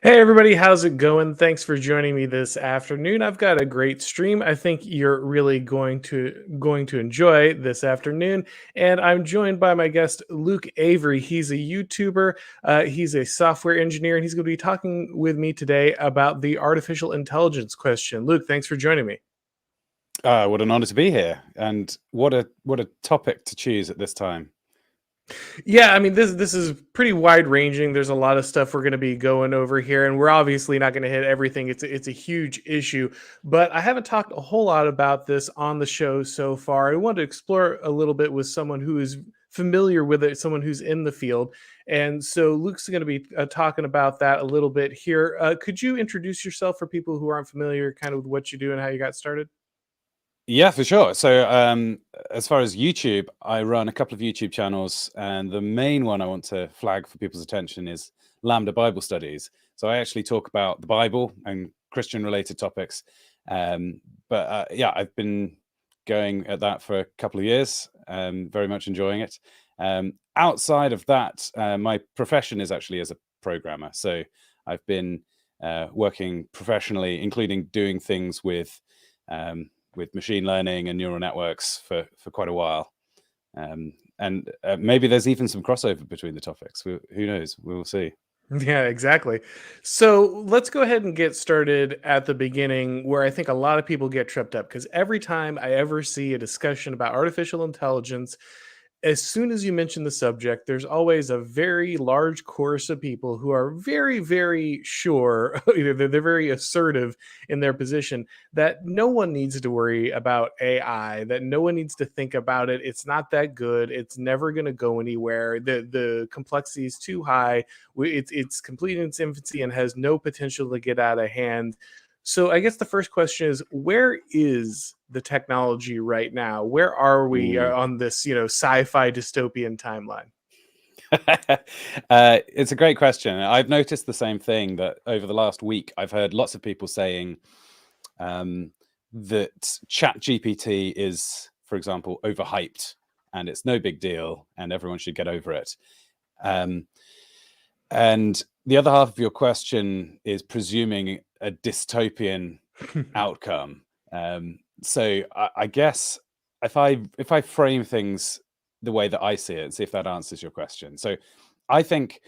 Hey everybody, how's it going? Thanks for joining me this afternoon. I've got a great stream. I think you're really going to enjoy this afternoon. And I'm joined by my guest Luke Avery. He's a YouTuber. He's a software engineer, and he's going to be talking with me today about the artificial intelligence question. Luke, thanks for joining me. What an honor to be here, and what a topic to choose at this time. Yeah, I mean this is pretty wide ranging. There's a lot of stuff we're going to be going over here, and we're obviously not going to hit everything. It's a huge issue, but I haven't talked a whole lot about this on the show so far. I want to explore a little bit with someone who is familiar with it, someone who's in the field, and so Luke's going to be talking about that a little bit here. Could you introduce yourself for people who aren't familiar, kind of with what you do and how you got started? Yeah, for sure. So, as far as YouTube, I run a couple of YouTube channels, and the main one I want to flag for people's attention is Lambda Bible Studies. So, I actually talk about the Bible and Christian-related topics. Yeah, I've been going at that for a couple of years, very much enjoying it. Outside of that, my profession is actually as a programmer. So, I've been working professionally, including doing things with machine learning and neural networks for quite a while. And maybe there's even some crossover between the topics. Who knows? We'll see. Yeah, exactly. So let's go ahead and get started at the beginning where I think a lot of people get tripped up because every time I ever see a discussion about artificial intelligence, as soon as you mention the subject, there's always a very large chorus of people who are very, very sure, either they're very assertive in their position that no one needs to worry about AI, that no one needs to think about it. It's not that good. It's never going to go anywhere. The complexity is too high. It's complete in its infancy and has no potential to get out of hand. So I guess the first question is, where is the technology right now? Where are we Ooh. on this, sci-fi dystopian timeline? It's a great question. I've noticed the same thing, that over the last week, I've heard lots of people saying that ChatGPT is, for example, overhyped and it's no big deal and everyone should get over it. And the other half of your question is presuming a dystopian outcome. So I guess if I frame things the way that I see it, see if that answers your question. So I think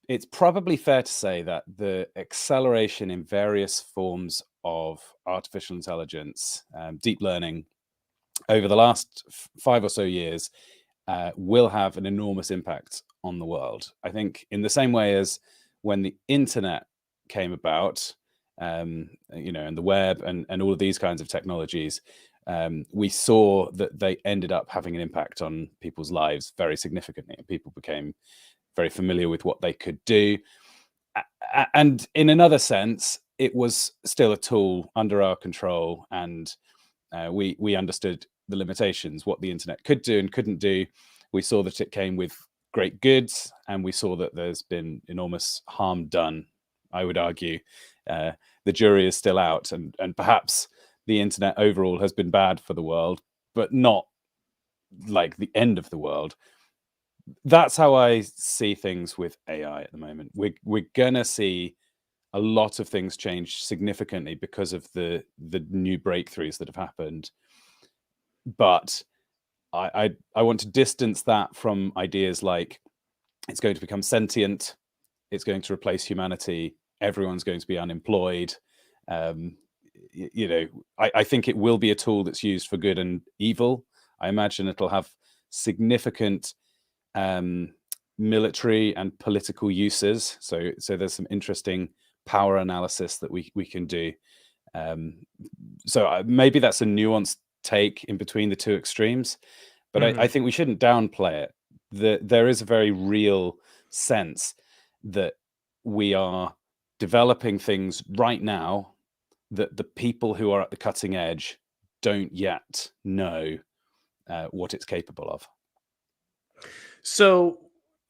it's probably fair to say that the acceleration in various forms of artificial intelligence, deep learning, over the last 5 or so years will have an enormous impact on the world. I think in the same way as when the internet came about, and the web and all of these kinds of technologies, we saw that they ended up having an impact on people's lives very significantly, and people became very familiar with what they could do. And in another sense, it was still a tool under our control, and we understood the limitations, what the internet could do and couldn't do. We saw that it came with great goods, and we saw that there's been enormous harm done. I would argue the jury is still out, and perhaps the internet overall has been bad for the world, but not like the end of the world. That's how I see things with AI at the moment. We're gonna see a lot of things change significantly because of the new breakthroughs that have happened. But I want to distance that from ideas like it's going to become sentient, it's going to replace humanity, everyone's going to be unemployed. I think it will be a tool that's used for good and evil. I imagine it'll have significant military and political uses. So there's some interesting power analysis that we can do. So maybe that's a nuanced take in between the two extremes, but I think we shouldn't downplay it. There is a very real sense that we are developing things right now that the people who are at the cutting edge don't yet know what it's capable of. So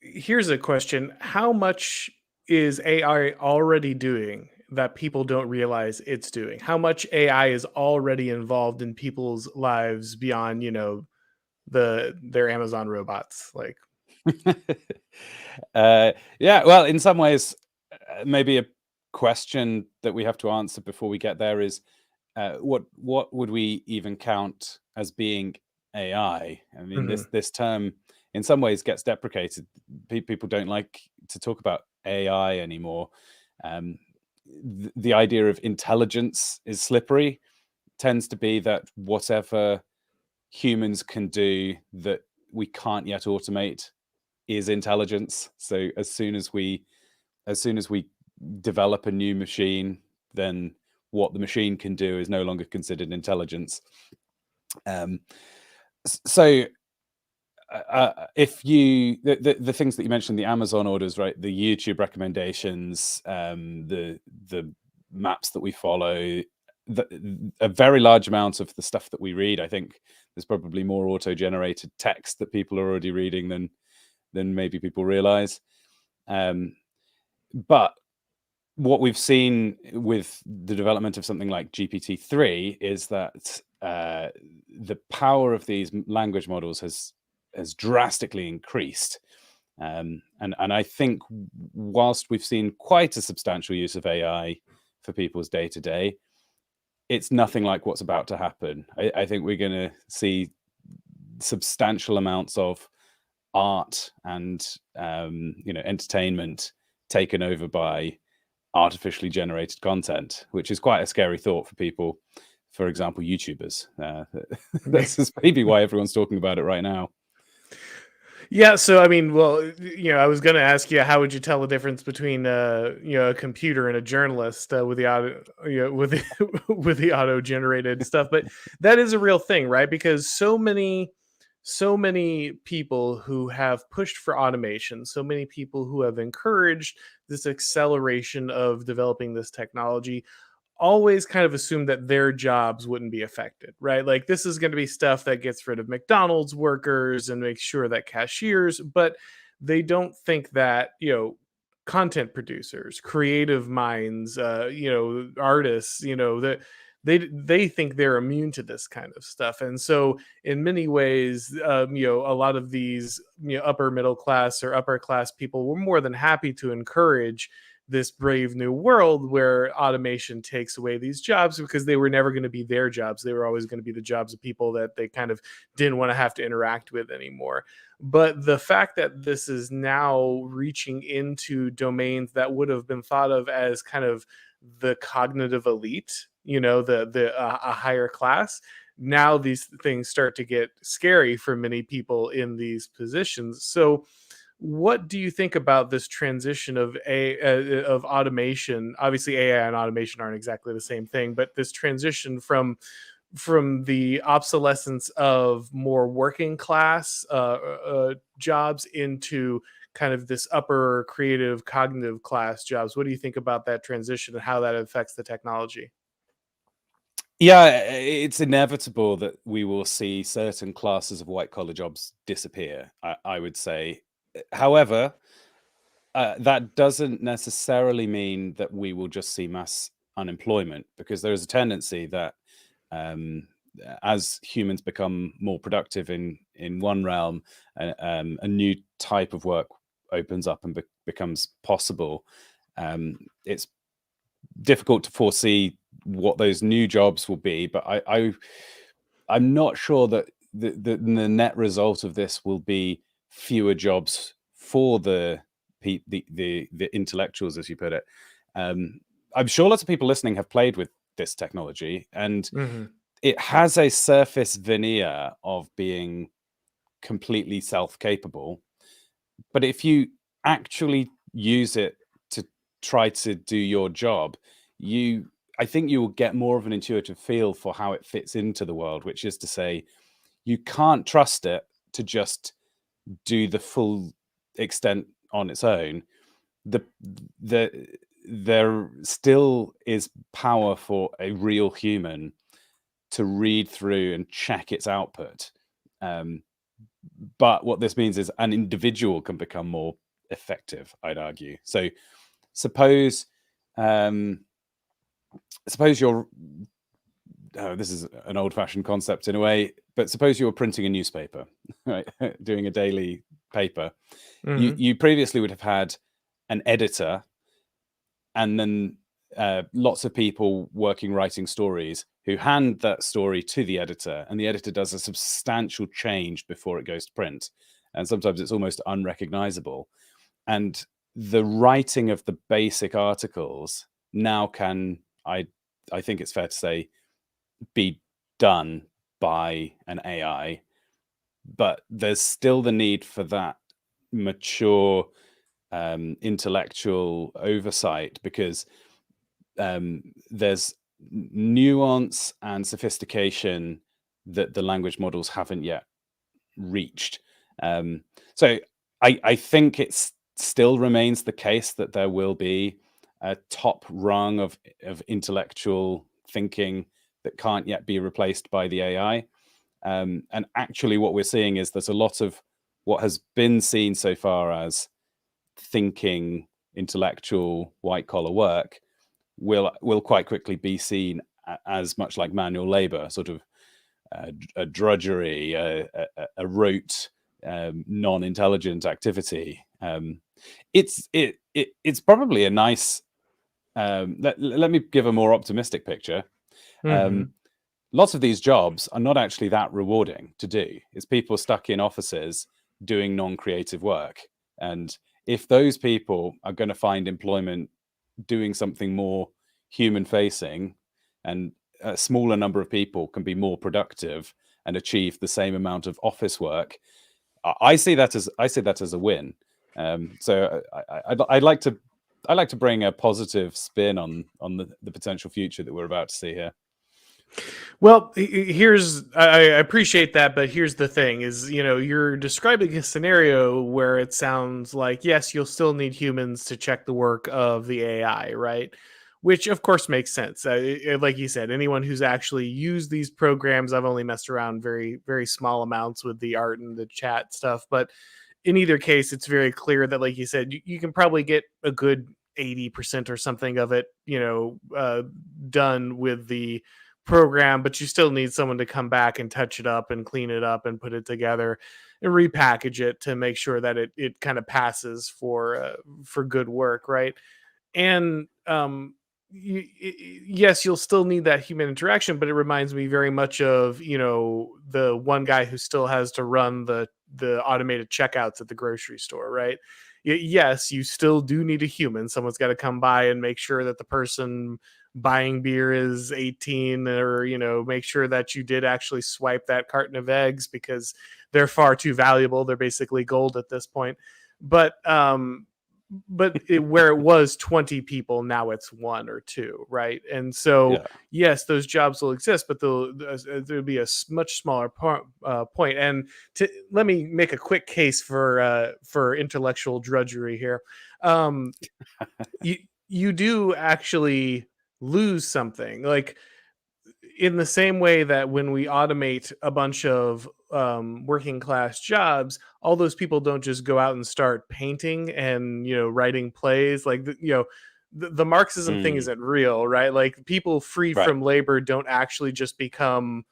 here's a question. How much is AI already doing that people don't realize it's doing? How much AI is already involved in people's lives beyond, their Amazon robots? Like, Yeah, well, in some ways, maybe question that we have to answer before we get there is, what would we even count as being AI? I mean, this term in some ways gets deprecated. People don't like to talk about AI anymore. The idea of intelligence is slippery. Tends to be that whatever humans can do that we can't yet automate is intelligence. So as soon as we develop a new machine, then what the machine can do is no longer considered intelligence. So if you the things that you mentioned, the Amazon orders, right, the YouTube recommendations, the maps that we follow, a very large amount of the stuff that we read, I think there's probably more auto-generated text that people are already reading than maybe people realize. But what we've seen with the development of something like GPT-3 is that the power of these language models has drastically increased. And I think whilst we've seen quite a substantial use of AI for people's day-to-day, it's nothing like what's about to happen. I think we're going to see substantial amounts of art and entertainment taken over by artificially generated content, which is quite a scary thought for people, for example, YouTubers. This is maybe why everyone's talking about it right now. Yeah, so I mean, well, I was going to ask you, how would you tell the difference between a computer and a journalist with the auto, with the, with the auto-generated stuff? But that is a real thing, right? Because so many people who have pushed for automation, so many people who have encouraged this acceleration of developing this technology, always kind of assume that their jobs wouldn't be affected, right? Like, this is going to be stuff that gets rid of McDonald's workers and makes sure that cashiers, but they don't think that, content producers, creative minds, artists, that they think they're immune to this kind of stuff. And so in many ways, a lot of these, upper middle class or upper class people were more than happy to encourage this brave new world where automation takes away these jobs, because they were never going to be their jobs. They were always going to be the jobs of people that they kind of didn't want to have to interact with anymore. But the fact that this is now reaching into domains that would have been thought of as kind of the cognitive elite, a higher class, now these things start to get scary for many people in these positions. So what do you think about this transition of automation? Obviously, AI and automation aren't exactly the same thing, but this transition from the obsolescence of more working class jobs into kind of this upper creative cognitive class jobs. What do you think about that transition and how that affects the technology? Yeah, it's inevitable that we will see certain classes of white collar jobs disappear, I would say. However, that doesn't necessarily mean that we will just see mass unemployment, because there is a tendency that as humans become more productive in one realm, a new type of work opens up and becomes possible. It's difficult to foresee what those new jobs will be, but I'm not sure that the net result of this will be fewer jobs for the intellectuals, as you put it. I'm sure lots of people listening have played with this technology, and it has a surface veneer of being completely self-capable. But if you actually use it to try to do your job, I think you will get more of an intuitive feel for how it fits into the world, which is to say, you can't trust it to just do the full extent on its own. There still is power for a real human to read through and check its output. But what this means is an individual can become more effective, I'd argue. So suppose you're this is an old-fashioned concept in a way, but suppose you were printing a newspaper, right? Doing a daily paper. You previously would have had an editor and then lots of people working writing stories who hand that story to the editor, and the editor does a substantial change before it goes to print, and sometimes it's almost unrecognizable. And the writing of the basic articles now can, I think it's fair to say, be done by an AI, but there's still the need for that mature intellectual oversight, because there's nuance and sophistication that the language models haven't yet reached. So I think it still remains the case that there will be a top rung of intellectual thinking that can't yet be replaced by the AI. And actually what we're seeing is that a lot of what has been seen so far as thinking, intellectual, white collar work will quite quickly be seen as much like manual labor, sort of a drudgery, a rote, non-intelligent activity. It's probably a nice. Let me give a more optimistic picture. Lots of these jobs are not actually that rewarding to do. It's people stuck in offices doing non-creative work. And if those people are going to find employment doing something more human facing, and a smaller number of people can be more productive and achieve the same amount of office work, I see that as a win. So I'd like to bring a positive spin on the potential future that we're about to see here. Well, I appreciate that, but here's the thing: is you're describing a scenario where it sounds like yes, you'll still need humans to check the work of the AI, right? Which of course makes sense. Like you said, anyone who's actually used these programs, I've only messed around very very small amounts with the art and the chat stuff, but in either case, it's very clear that, like you said, you can probably get a good 80% or something of it, done with the program, but you still need someone to come back and touch it up and clean it up and put it together and repackage it to make sure that it kind of passes for good work, right? And yes, you'll still need that human interaction, but it reminds me very much of the one guy who still has to run the automated checkouts at the grocery store, right? Yes, you still do need a human. Someone's got to come by and make sure that the person buying beer is 18, or make sure that you did actually swipe that carton of eggs, because they're far too valuable. They're basically gold at this point. But where it was 20 people, now it's one or two, right? And so Yeah. yes, those jobs will exist, but there'll be a much smaller point. And let me make a quick case for intellectual drudgery here. You do actually lose something, like in the same way that when we automate a bunch of working class jobs, all those people don't just go out and start painting and writing plays. Like the Marxism thing Mm, isn't real, right? Like people freed right. from labor don't actually just become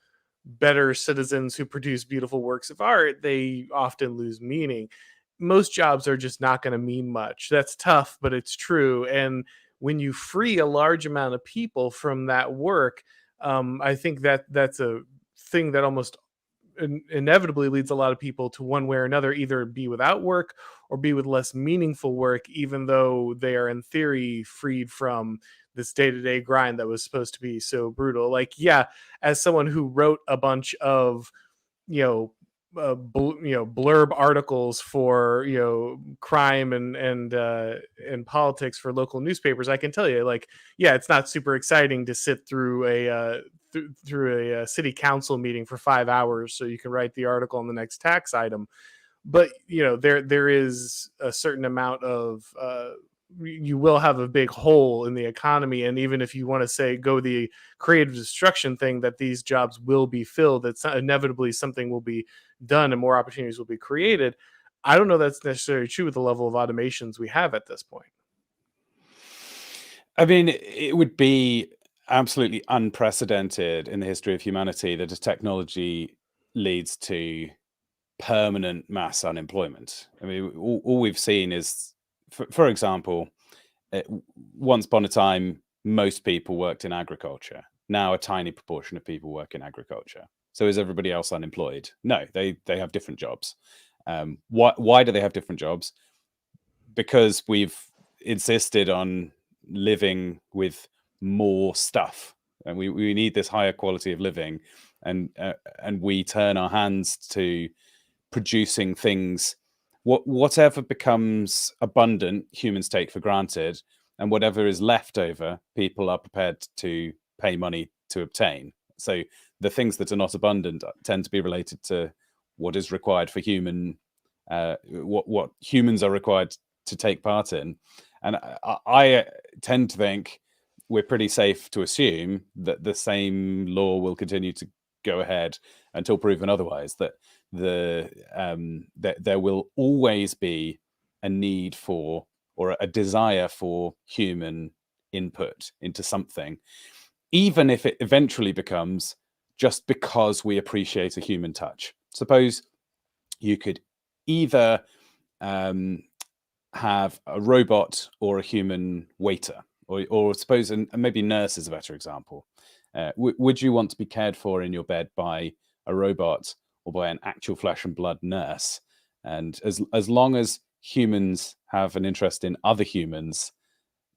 better citizens who produce beautiful works of art. They often lose meaning. Most jobs are just not going to mean much. That's tough, but it's true. And when you free a large amount of people from that work, I think that's a thing that almost inevitably leads a lot of people to, one way or another, either be without work or be with less meaningful work, even though they are in theory freed from this day-to-day grind that was supposed to be so brutal. Like, yeah, as someone who wrote a bunch of you know blurb articles for crime and politics for local newspapers, I can tell you, like, yeah, it's not super exciting to sit through a city council meeting for 5 hours so you can write the article on the next tax item. But there is a certain amount of you will have a big hole in the economy, and even if you want to say go the creative destruction thing, that these jobs will be filled, that inevitably something will be done and more opportunities will be created. I don't know that's necessarily true with the level of automations we have at this point. I mean, it would be absolutely unprecedented in the history of humanity that a technology leads to permanent mass unemployment. I mean, all we've seen is, for example, once upon a time, most people worked in agriculture. Now a tiny proportion of people work in agriculture. So is everybody else unemployed? No, they have different jobs. Why do they have different jobs? Because we've insisted on living with more stuff, and we need this higher quality of living, and we turn our hands to producing things. Whatever becomes abundant, humans take for granted, and whatever is left over, people are prepared to pay money to obtain. So the things that are not abundant tend to be related to what is required for what humans are required to take part in. And I tend to think we're pretty safe to assume that the same law will continue to go ahead until proven otherwise, that there will always be a need for, or a desire for, human input into something, even if it eventually becomes just because we appreciate a human touch. Suppose you could either have a robot or a human waiter, or suppose, and maybe nurse is a better example. Would you want to be cared for in your bed by a robot or by an actual flesh and blood nurse? And as long as humans have an interest in other humans,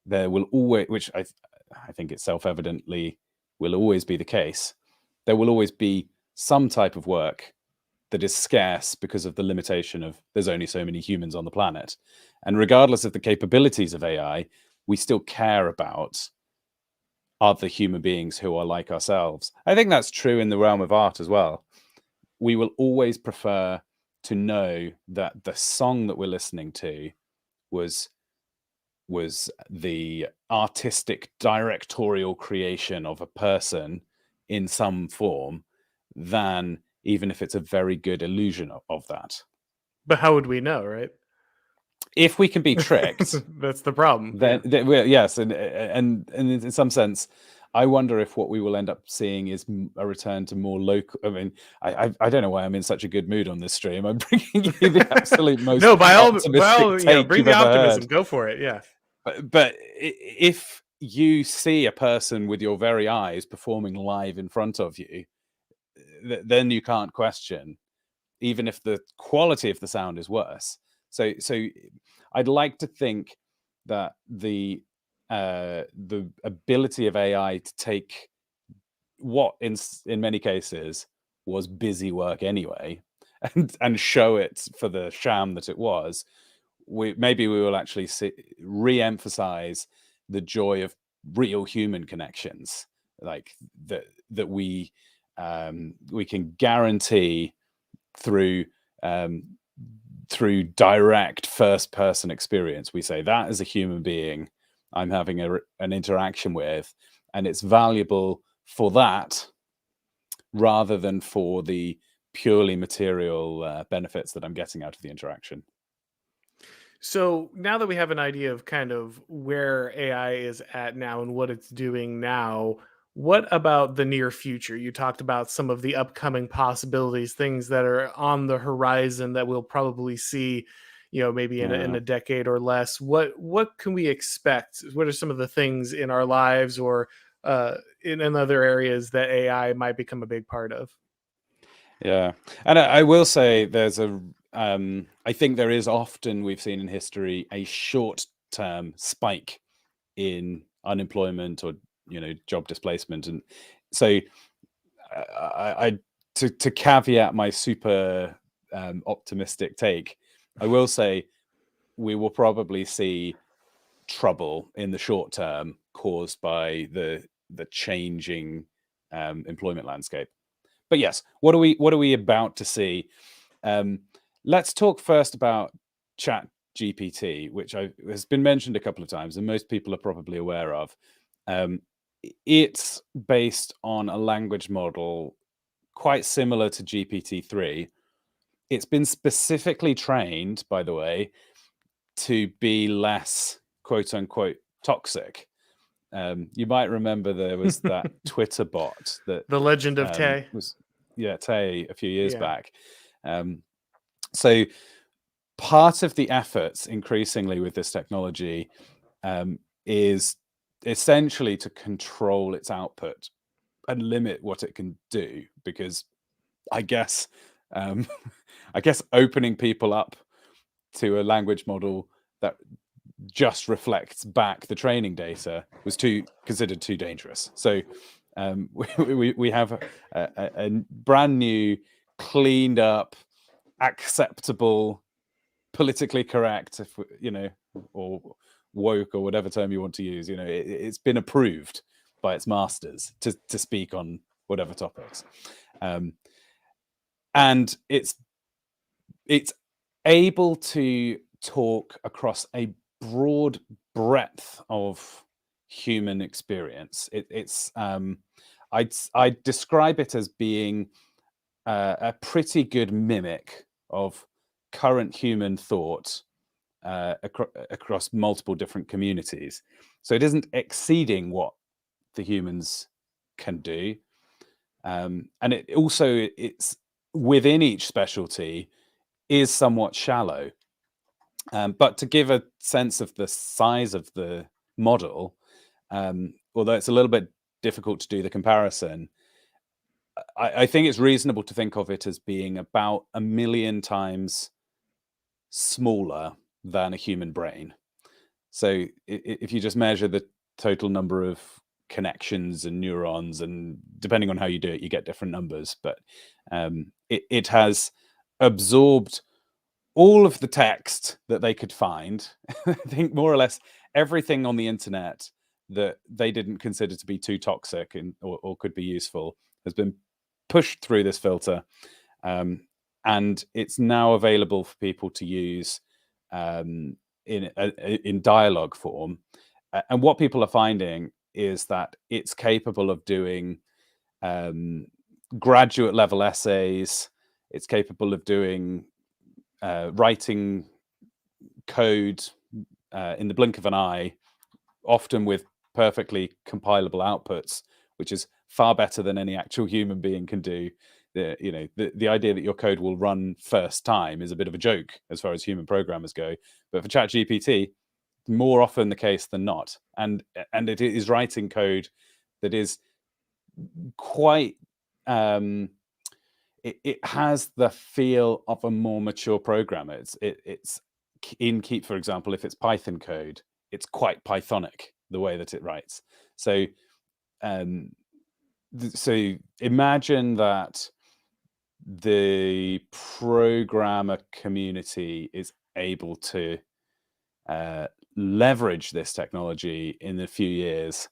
there will always, which I think it self-evidently will always be the case, there will always be some type of work that is scarce because of the limitation of there's only so many humans on the planet. And regardless of the capabilities of AI, we still care about other human beings who are like ourselves. I think that's true in the realm of art as well. We will always prefer to know that the song that we're listening to was the artistic directorial creation of a person in some form, than even if it's a very good illusion of that. But how would we know, right? If we can be tricked, that's the problem. Then yes, and in some sense, I wonder if what we will end up seeing is a return to more local. I mean, I don't know why I'm in such a good mood on this stream. I'm bringing you the absolute most no, by all, optimistic take bring you've the ever optimism. heard. Go for it. Yeah. But if you see a person with your very eyes performing live in front of you, then you can't question, even if the quality of the sound is worse. So I'd like to think that the ability of AI to take what in many cases was busy work anyway, and show it for the sham that it was, maybe we will actually re-emphasize the joy of real human connections, like that we can guarantee through direct first person experience. We say that is a human being I'm having an interaction with, and it's valuable for that rather than for the purely material benefits that I'm getting out of the interaction. So now that we have an idea of kind of where AI is at now and what it's doing now, what about the near future? You talked about some of the upcoming possibilities, things that are on the horizon that we'll probably see, maybe in a decade or less. What can we expect? What are some of the things in our lives or in other areas that AI might become a big part of? Yeah, and I will say there's I think there is often, we've seen in history, a short-term spike in unemployment or job displacement, and so to caveat my super optimistic take, I will say we will probably see trouble in the short term caused by the changing employment landscape. But yes, what are we about to see? Let's talk first about Chat GPT, which has been mentioned a couple of times, and most people are probably aware of. It's based on a language model quite similar to GPT-3. It's been specifically trained, by the way, to be less quote unquote toxic. You might remember there was that Twitter bot that The Legend of Tay. Tay a few years back. So part of the efforts increasingly with this technology is essentially to control its output and limit what it can do, because I guess I guess opening people up to a language model that just reflects back the training data was considered too dangerous. So we have a brand new, cleaned up, acceptable, politically correct, if or woke, or whatever term you want to use. It's been approved by its masters to speak on whatever topics, and it's able to talk across a broad breadth of human experience. I'd describe it as being a pretty good mimic of current human thought across multiple different communities. So it isn't exceeding what the humans can do, and it's within each specialty is somewhat shallow. But to give a sense of the size of the model, although it's a little bit difficult to do the comparison, I think it's reasonable to think of it as being about 1 million times smaller than a human brain. So if you just measure the total number of connections and neurons, and depending on how you do it, you get different numbers, but it has absorbed all of the text that they could find. I think more or less everything on the internet that they didn't consider to be too toxic or could be useful has been pushed through this filter, and it's now available for people to use in dialogue form. And what people are finding is that it's capable of doing graduate level essays. It's capable of doing writing code in the blink of an eye, often with perfectly compilable outputs, which is far better than any actual human being can do. The idea that your code will run first time is a bit of a joke as far as human programmers go, but for ChatGPT, more often the case than not, and it is writing code that is quite it has the feel of a more mature programmer. It's in Keep, for example, if it's Python code, it's quite Pythonic the way that it writes. So so imagine that the programmer community is able to leverage this technology in a few years,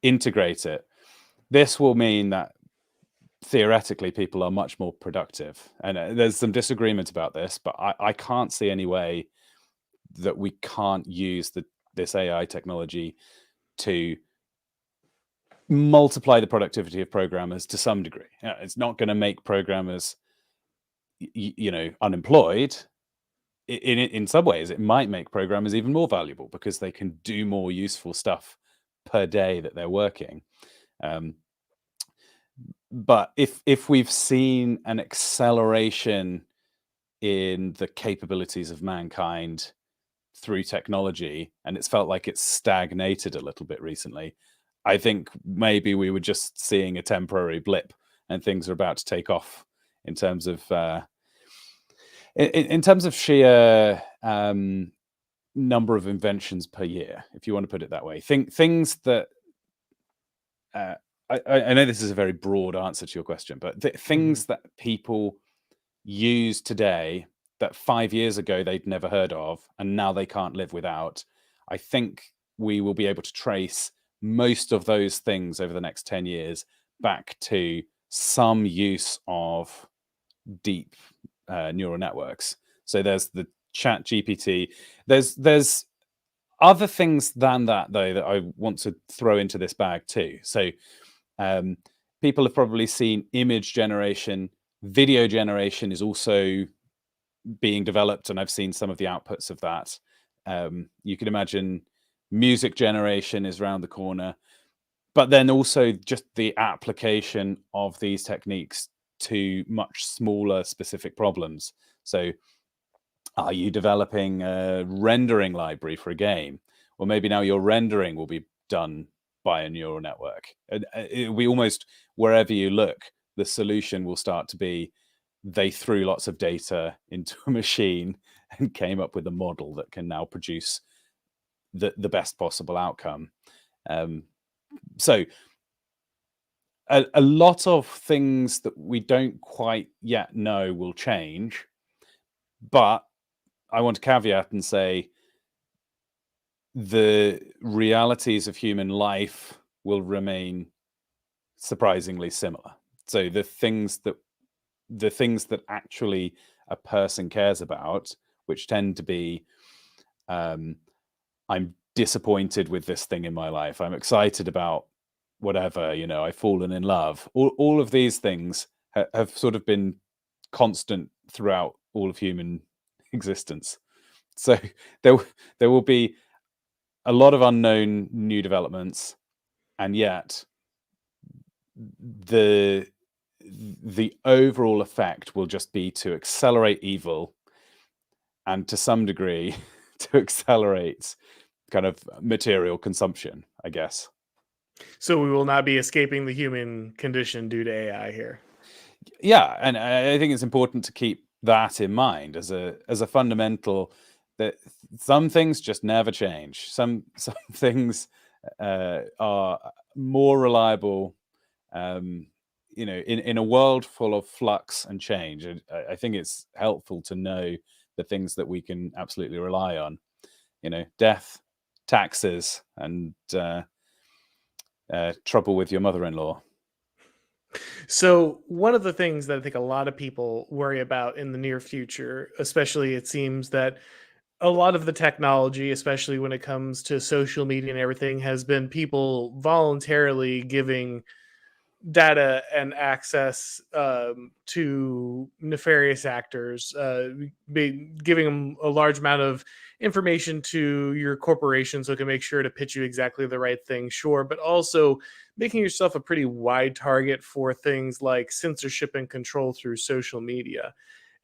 integrate it. This will mean that theoretically people are much more productive, and there's some disagreement about this, but I can't see any way that we can't use this AI technology to multiply the productivity of programmers to some degree. It's not going to make programmers unemployed. In some ways it might make programmers even more valuable because they can do more useful stuff per day that they're working. But if we've seen an acceleration in the capabilities of mankind through technology, and it's felt like it's stagnated a little bit recently, I think maybe we were just seeing a temporary blip, and things are about to take off in terms of sheer number of inventions per year, if you want to put it that way. Things that I know this is a very broad answer to your question, but things that people use today that 5 years ago they'd never heard of and now they can't live without, I think we will be able to trace most of those things over the next 10 years back to some use of deep neural networks. So there's the Chat GPT. There's other things than that, though, that I want to throw into this bag too. So people have probably seen image generation. Video generation is also being developed, and I've seen some of the outputs of that. You can imagine music generation is around the corner, but then also just the application of these techniques to much smaller specific problems. So are you developing a rendering library for a game? or maybe now your rendering will be done by a neural network. And it'll be almost wherever you look, the solution will start to be they threw lots of data into a machine and came up with a model that can now produce the best possible outcome. So a lot of things that we don't quite yet know will change, but I want to caveat and say the realities of human life will remain surprisingly similar. So the things that actually a person cares about, which tend to be, I'm disappointed with this thing in my life, I'm excited about whatever, I've fallen in love. All of these things have sort of been constant throughout all of human existence. So there will be a lot of unknown new developments, and yet the overall effect will just be to accelerate evil, and to some degree to accelerate kind of material consumption, I guess. So we will not be escaping the human condition due to AI here. Yeah, and I think it's important to keep that in mind as a fundamental, that some things just never change. Some things are more reliable. In a world full of flux and change, I think it's helpful to know the things that we can absolutely rely on. Death, taxes, and trouble with your mother-in-law. So, one of the things that I think a lot of people worry about in the near future, especially it seems that a lot of the technology, especially when it comes to social media and everything, has been people voluntarily giving data and access to nefarious actors, giving them a large amount of information to your corporation so it can make sure to pitch you exactly the right thing, sure, but also making yourself a pretty wide target for things like censorship and control through social media.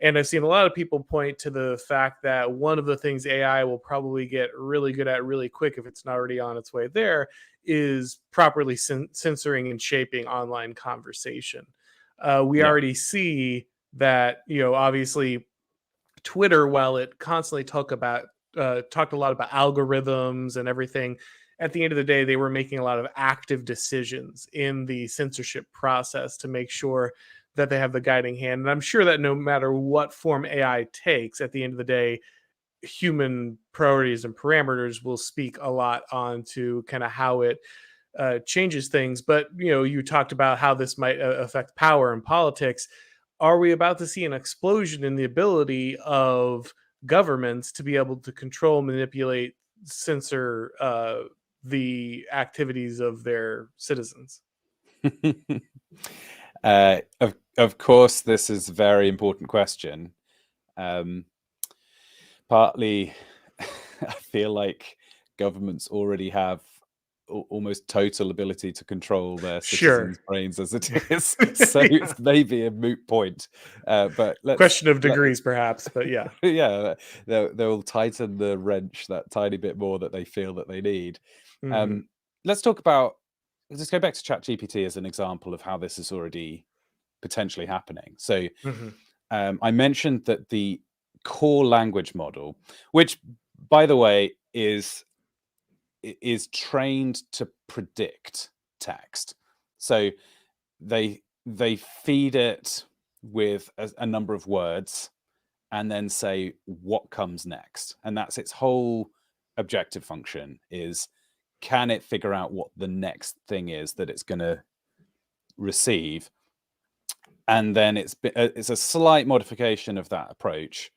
And I've seen a lot of people point to the fact that one of the things AI will probably get really good at really quick, if it's not already on its way there, is properly censoring and shaping online conversation. We Yeah. already see that, obviously Twitter, while it constantly talked a lot about algorithms and everything, at the end of the day, they were making a lot of active decisions in the censorship process to make sure that they have the guiding hand. And I'm sure that no matter what form AI takes, at the end of the day, human priorities and parameters will speak a lot on to kind of how it changes things. But you talked about how this might affect power and politics. Are we about to see an explosion in the ability of governments to be able to control, manipulate, censor the activities of their citizens? Of course, this is a very important question. Partly, I feel like governments already have almost total ability to control their Sure. citizens' brains as it is, so Yeah. it's maybe a moot point. But Question of degrees, perhaps, but yeah. yeah, they'll tighten the wrench that tiny bit more that they feel that they need. Mhm. Um, let's talk about. Let's go back to ChatGPT as an example of how this is already potentially happening. So Mhm. I mentioned that the core language model, which, by the way, is trained to predict text. So they feed it with a number of words and then say what comes next, and that's its whole objective function, is can it figure out what the next thing is that it's going to receive. And then it's a slight modification of that approach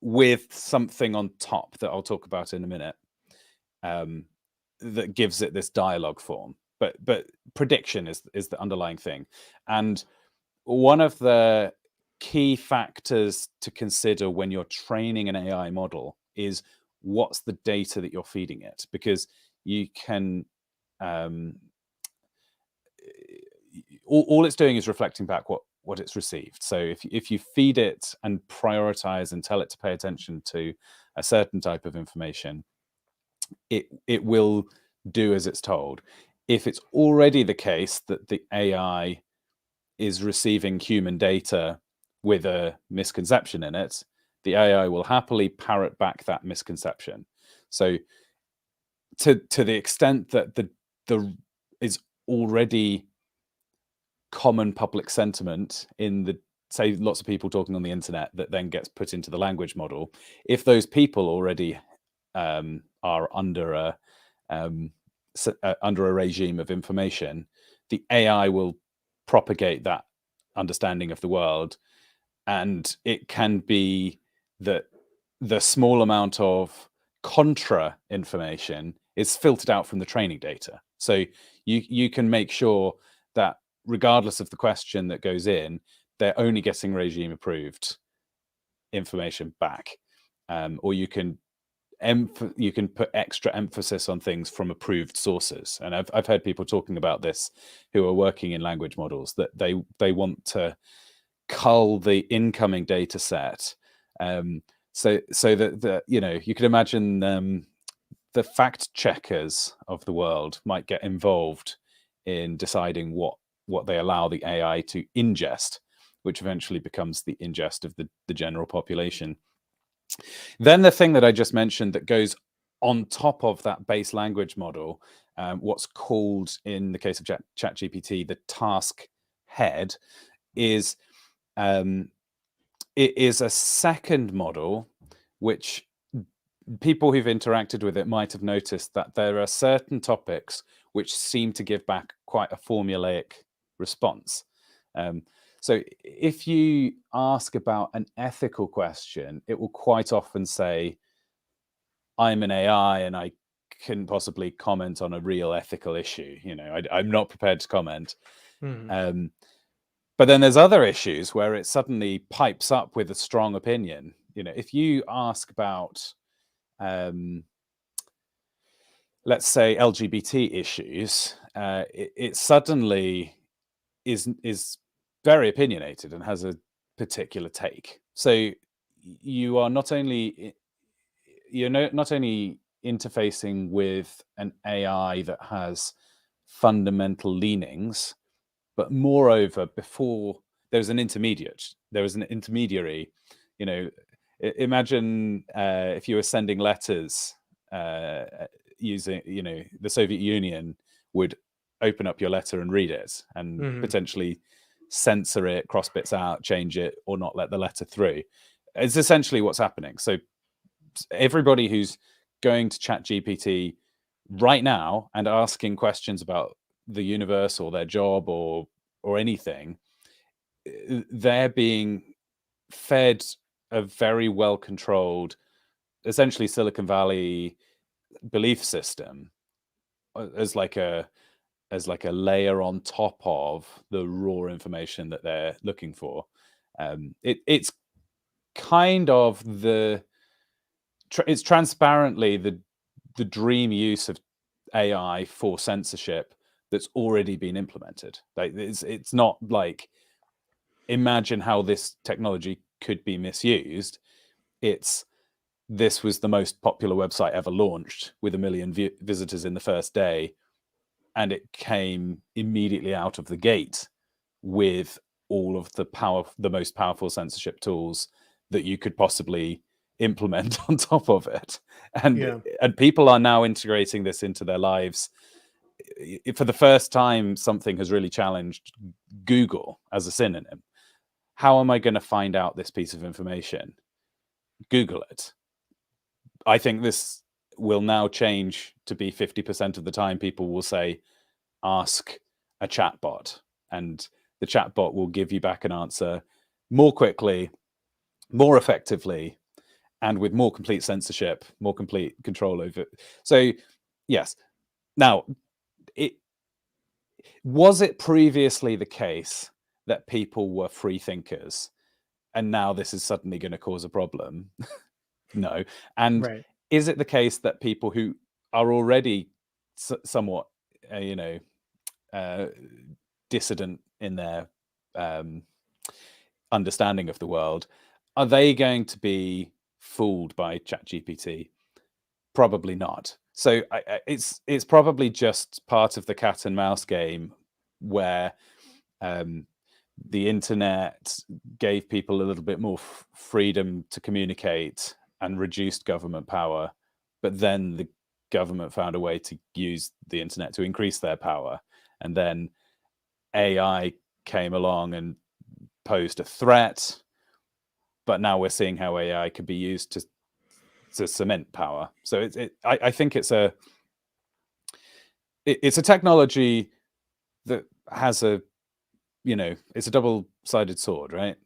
with something on top that I'll talk about in a minute, that gives it this dialogue form. But prediction is the underlying thing. And one of the key factors to consider when you're training an AI model is what's the data that you're feeding it, because you can all it's doing is reflecting back what it's received. So if you feed it and prioritize and tell it to pay attention to a certain type of information, it will do as it's told. If it's already the case that the AI is receiving human data with a misconception in it, the AI will happily parrot back that misconception. So to the extent that the is already common public sentiment in the, say, lots of people talking on the internet that then gets put into the language model, if those people already are under a regime of information, the AI will propagate that understanding of the world, and it can be that the small amount of contra information is filtered out from the training data. So you can make sure that regardless of the question that goes in, they're only getting regime approved information back, or you can put extra emphasis on things from approved sources. And I've heard people talking about this who are working in language models, that they want to cull the incoming data set, so that you could imagine the fact checkers of the world might get involved in deciding what they allow the AI to ingest, which eventually becomes the ingest of the general population. Then the thing that I just mentioned that goes on top of that base language model, what's called in the case of ChatGPT the task head, is it is a second model which people who've interacted with it might have noticed that there are certain topics which seem to give back quite a formulaic response. So if you ask about an ethical question, it will quite often say, I'm an AI and I can possibly comment on a real ethical issue. I'm not prepared to comment. Mm-hmm. But then there's other issues where it suddenly pipes up with a strong opinion. If you ask about, let's say, LGBT issues, it suddenly is very opinionated and has a particular take. So you are not only interfacing with an AI that has fundamental leanings, but moreover, before there was an intermediary. Imagine if you were sending letters using, the Soviet Union would open up your letter and read it and potentially censor it, cross bits out, change it, or not let the letter through. It's essentially what's happening. So everybody who's going to ChatGPT right now and asking questions about the universe or their job or anything, they're being fed a very well controlled, essentially Silicon Valley belief system as like a layer on top of the raw information that they're looking for. It's kind of it's transparently the dream use of AI for censorship that's already been implemented. Like it's not like, imagine how this technology could be misused. This was the most popular website ever launched with 1 million visitors in the first day, and it came immediately out of the gate with all of the most powerful censorship tools that you could possibly implement on top of it. And people are now integrating this into their lives. For the first time, something has really challenged Google as a synonym. How am I going to find out this piece of information? Google it. I think this will now change to be 50% of the time people will say, ask a chatbot, and the chatbot will give you back an answer more quickly, more effectively, and with more complete censorship, more complete control over it. So yes. Now, was it previously the case that people were free thinkers and now this is suddenly going to cause a problem? No. And is it the case that people who are already somewhat dissident in their understanding of the world, are they going to be fooled by ChatGPT? Probably not. So it's probably just part of the cat and mouse game where the internet gave people a little bit more freedom to communicate and reduced government power, but then the government found a way to use the internet to increase their power, and then AI came along and posed a threat, but now we're seeing how AI could be used to cement power. So I think it's a technology that has it's a double-sided sword, right?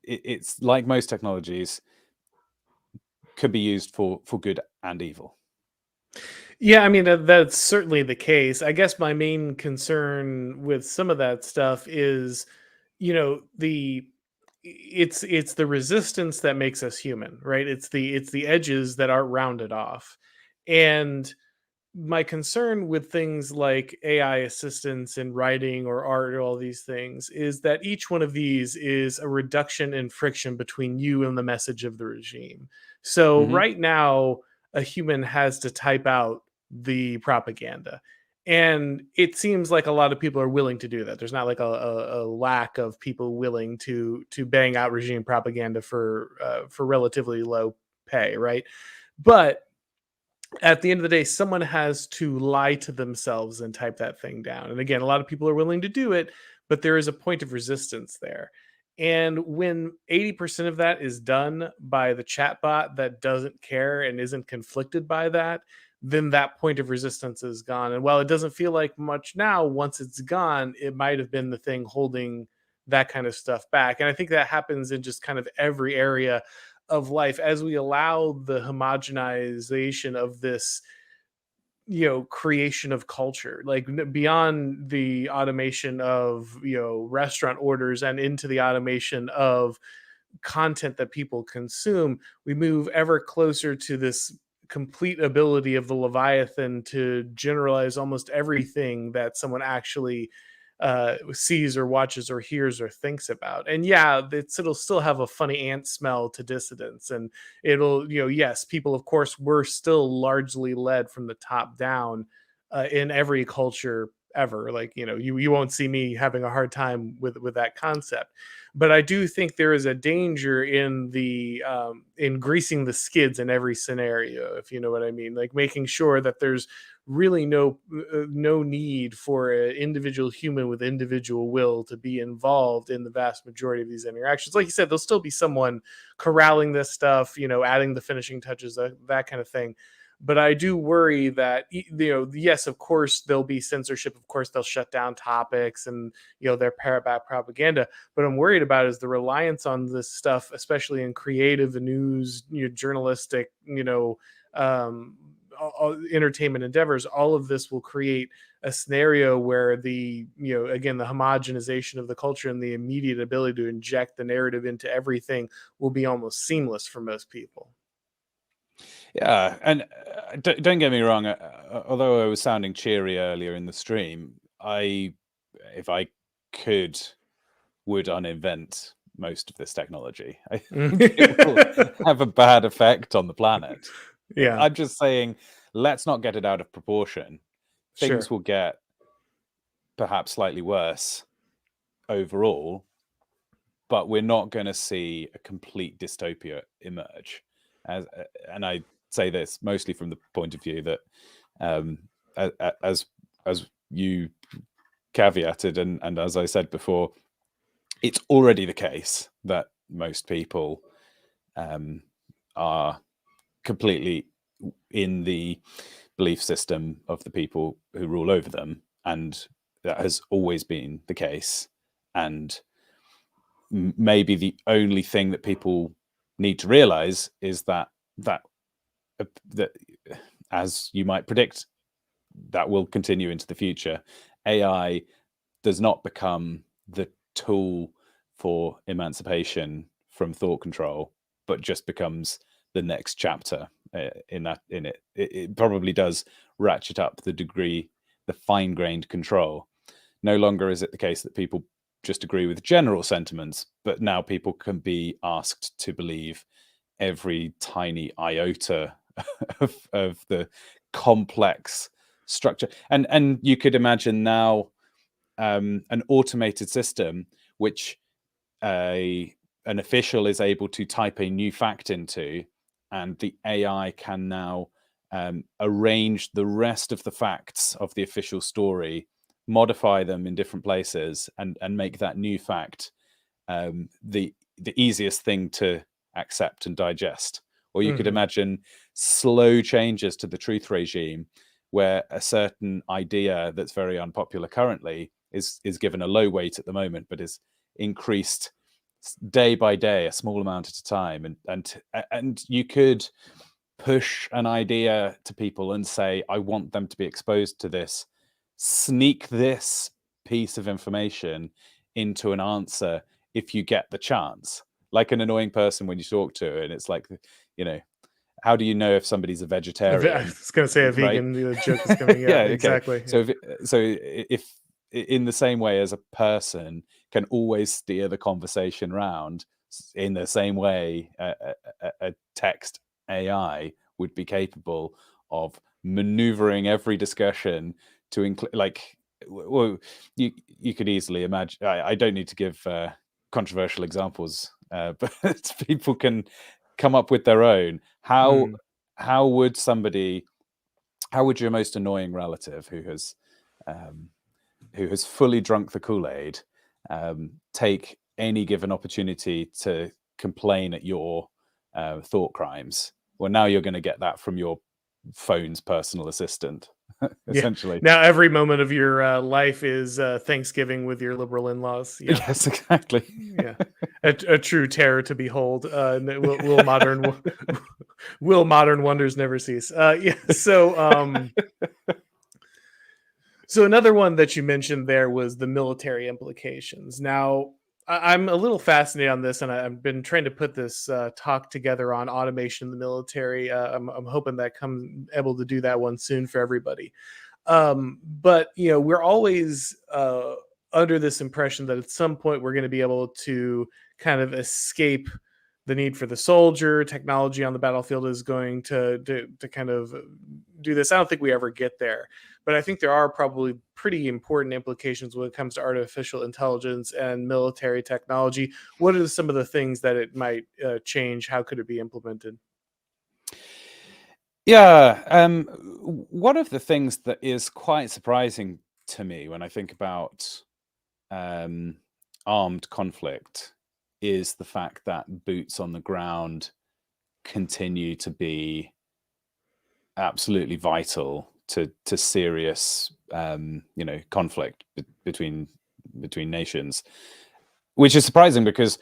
It's like most technologies, could be used for good and evil. Yeah, I mean that's certainly the case. I guess my main concern with some of that stuff is, the it's the resistance that makes us human, right? It's the edges that aren't rounded off. And my concern with things like AI assistance in writing or art or all these things is that each one of these is a reduction in friction between you and the message of the regime. So Hmm. right now, a human has to type out the propaganda. And it seems like a lot of people are willing to do that. There's not like a lack of people willing to bang out regime propaganda for relatively low pay, right? But at the end of the day, someone has to lie to themselves and type that thing down. And again, a lot of people are willing to do it, but there is a point of resistance there. And when 80% of that is done by the chatbot that doesn't care and isn't conflicted by that, then that point of resistance is gone. And while it doesn't feel like much now, once it's gone, it might have been the thing holding that kind of stuff back. And I think that happens in just kind of every area of life as we allow the homogenization of this, creation of culture, like beyond the automation of, restaurant orders and into the automation of content that people consume. We move ever closer to this complete ability of the Leviathan to generalize almost everything that someone actually sees or watches or hears or thinks about. And yeah, it'll still have a funny ant smell to dissidents. And it'll, yes, people, of course, were still largely led from the top down in every culture ever. Like, you won't see me having a hard time with that concept. But I do think there is a danger in the in greasing the skids in every scenario, if you know what I mean, like making sure that there's really no need for an individual human with individual will to be involved in the vast majority of these interactions. Like you said, there'll still be someone corralling this stuff, adding the finishing touches, that kind of thing. But I do worry that, yes, of course there'll be censorship, of course they'll shut down topics and, their parrot propaganda. But I'm worried about is the reliance on this stuff, especially in creative and news, journalistic, entertainment endeavors. All of this will create a scenario where again, the homogenization of the culture and the immediate ability to inject the narrative into everything will be almost seamless for most people. Yeah, and don't get me wrong. Although I was sounding cheery earlier in the stream, if I could, would uninvent most of this technology. I think it will have a bad effect on the planet. Yeah, I'm just saying, let's not get it out of proportion. sure. Things will get perhaps slightly worse overall, but we're not going to see a complete dystopia emerge. And I say this mostly from the point of view that, as you caveated, and as I said before, it's already the case that most people are completely in the belief system of the people who rule over them, and that has always been the case. And maybe the only thing that people need to realize is that that as you might predict, that will continue into the future. AI does not become the tool for emancipation from thought control, but just becomes the next chapter in it. It probably does ratchet up the fine-grained control. No longer is it the case that people just agree with general sentiments, but now people can be asked to believe every tiny iota of the complex structure. And you could imagine now an automated system which an official is able to type a new fact into, and the AI can now arrange the rest of the facts of the official story, modify them in different places, and make that new fact the easiest thing to accept and digest. Or you could imagine slow changes to the truth regime, where a certain idea that's very unpopular currently is given a low weight at the moment, but is increased day by day, a small amount at a time, and you could push an idea to people and say, I want them to be exposed to this, sneak this piece of information into an answer if you get the chance, like an annoying person when you talk to, and it's like, how do you know if somebody's a I vegetarian? was going to say a Right? vegan joke is coming. Yeah, Yeah, okay. exactly. So if in the same way as a person can always steer the conversation round, in the same way a text AI would be capable of maneuvering every discussion to include, like, well, you could easily imagine. I don't need to give controversial examples, but people can come up with their own. How would your most annoying relative who has fully drunk the Kool-Aid take any given opportunity to complain at your thought crimes? Well, now you're going to get that from your phone's personal assistant, essentially. Now every moment of your life is Thanksgiving with your liberal in-laws. Yeah. Yes, exactly. Yeah, a true terror to behold. Will will modern wonders never cease? Yeah. So another one that you mentioned there was the military implications. Now, I'm a little fascinated on this, and I've been trying to put this talk together on automation in the military. I'm hoping that come able to do that one soon for everybody. But we're always under this impression that at some point we're going to be able to kind of escape the need for the soldier. Technology on the battlefield is going to kind of do this. I don't think we ever get there, but I think there are probably pretty important implications when it comes to artificial intelligence and military technology. What are some of the things that it might change? How could it be implemented? Yeah, one of the things that is quite surprising to me when I think about armed conflict is the fact that boots on the ground continue to be absolutely vital to serious conflict between nations, which is surprising because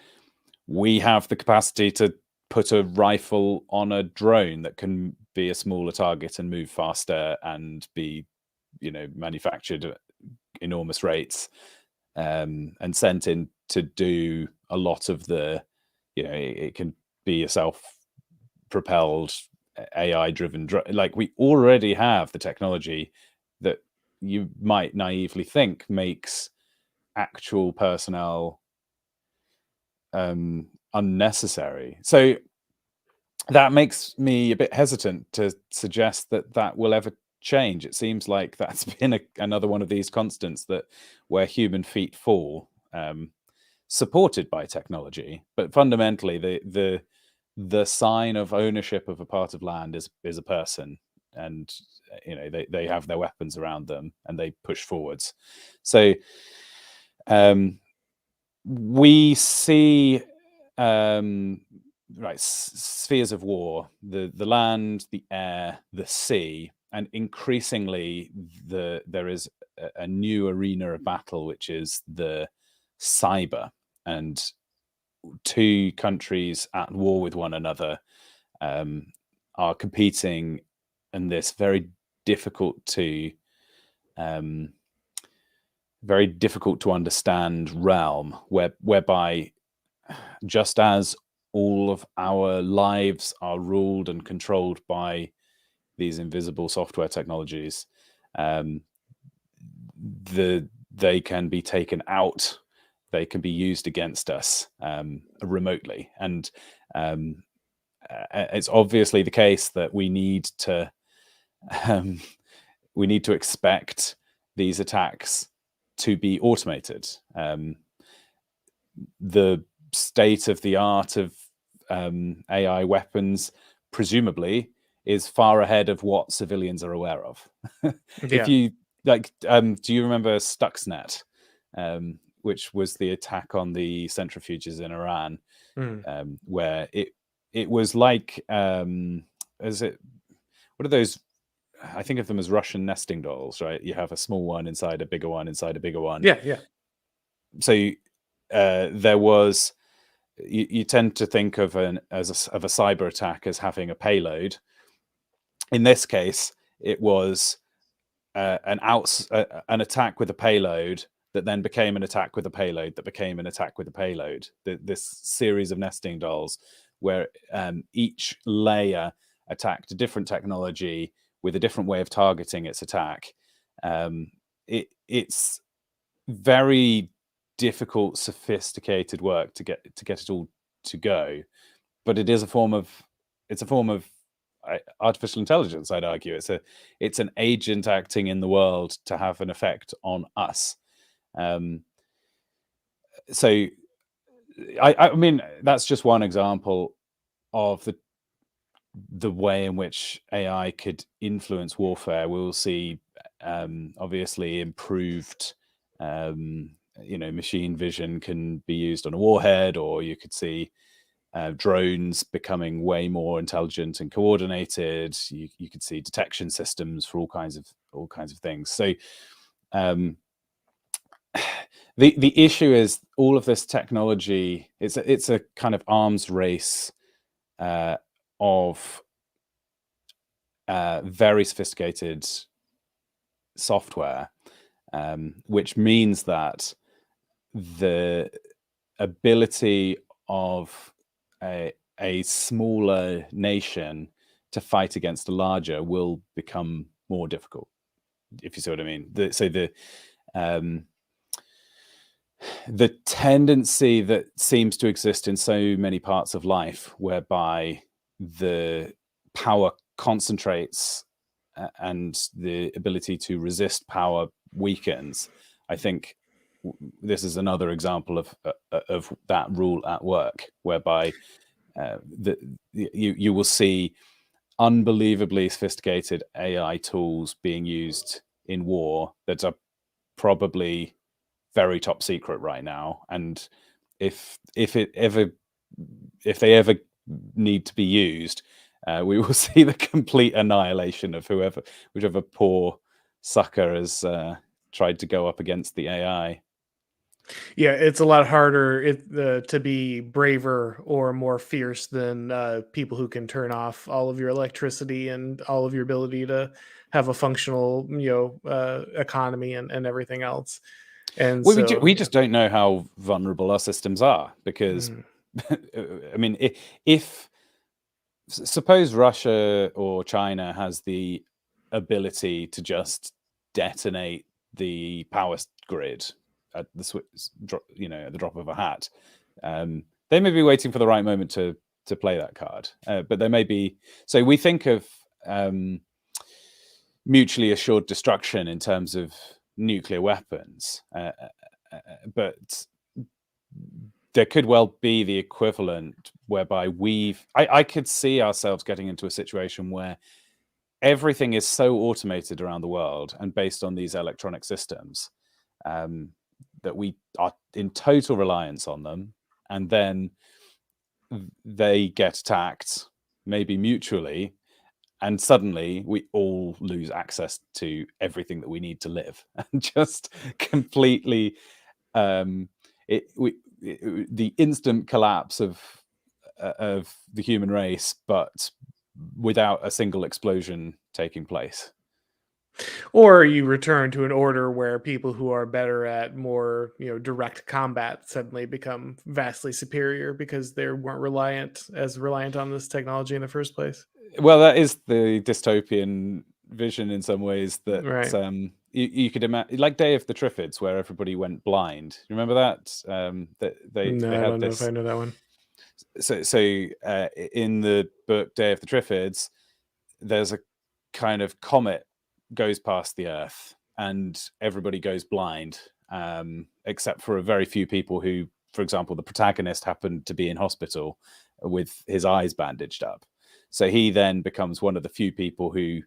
we have the capacity to put a rifle on a drone that can be a smaller target and move faster and be manufactured at enormous rates, and sent in to do a lot of the, it can be a self-propelled AI driven, like, we already have the technology that you might naively think makes actual personnel unnecessary. So that makes me a bit hesitant to suggest that will ever change. It seems like that's been another one of these constants, that where human feet fall, supported by technology, but fundamentally the sign of ownership of a part of land is a person, and they have their weapons around them and they push forwards. So we see spheres of war: the land, the air, the sea, and increasingly there is a new arena of battle, which is the cyber. And two countries at war with one another are competing in this very difficult to understand realm, whereby, just as all of our lives are ruled and controlled by these invisible software technologies, they can be taken out, they can be used against us remotely, and it's obviously the case that we need to expect these attacks to be automated. The state of the art of AI weapons, presumably, is far ahead of what civilians are aware of. If Yeah. you like, do you remember Stuxnet, which was the attack on the centrifuges in Iran, where it was like, is it, what are those? I think of them as Russian nesting dolls, right? You have a small one inside a bigger one inside a bigger one. Yeah, yeah. So there was, you tend to think of of a cyber attack as having a payload. In this case, it was an attack with a payload that then became an attack with a payload that became an attack with a payload. This series of nesting dolls where each layer attacked a different technology with a different way of targeting its attack. It's very difficult, sophisticated work to get it all to go, but it is a form of artificial intelligence. I'd argue it's an agent acting in the world to have an effect on us. So I mean, that's just one example of the way in which AI could influence warfare. We'll see obviously improved machine vision can be used on a warhead, or you could see drones becoming way more intelligent and coordinated. You could see detection systems for all kinds of things. So the issue is all of this technology. It's a kind of arms race of very sophisticated software, which means that the ability of a smaller nation to fight against a larger will become more difficult, if you see what I mean. The tendency that seems to exist in so many parts of life, whereby the power concentrates and the ability to resist power weakens, I think this is another example of that rule at work, whereby you will see unbelievably sophisticated AI tools being used in war that are probably very top secret right now, and if they ever need to be used, we will see the complete annihilation of whichever poor sucker has tried to go up against the AI. Yeah, it's a lot harder to be braver or more fierce than people who can turn off all of your electricity and all of your ability to have a functional, economy and everything else. And so, We just don't know how vulnerable our systems are, because I mean, if suppose Russia or China has the ability to just detonate the power grid at at the drop of a hat, they may be waiting for the right moment to play that card. But there may be. So we think of mutually assured destruction in terms of nuclear weapons, but there could well be the equivalent whereby I could see ourselves getting into a situation where everything is so automated around the world and based on these electronic systems that we are in total reliance on them, and then they get attacked, maybe mutually, and suddenly we all lose access to everything that we need to live, and just completely the instant collapse of the human race, but without a single explosion taking place. or you return to an order where people who are better at more, direct combat suddenly become vastly superior because they weren't reliant on this technology in the first place. Well, that is the dystopian vision in some ways, that Right. You could imagine, like Day of the Triffids, where everybody went blind. You remember that? That they No, I had don't know if this. I know that one. in the book Day of the Triffids, there's a kind of comet goes past the Earth, and everybody goes blind, except for a very few people who, for example, the protagonist happened to be in hospital with his eyes bandaged up. So he then becomes one of the few people who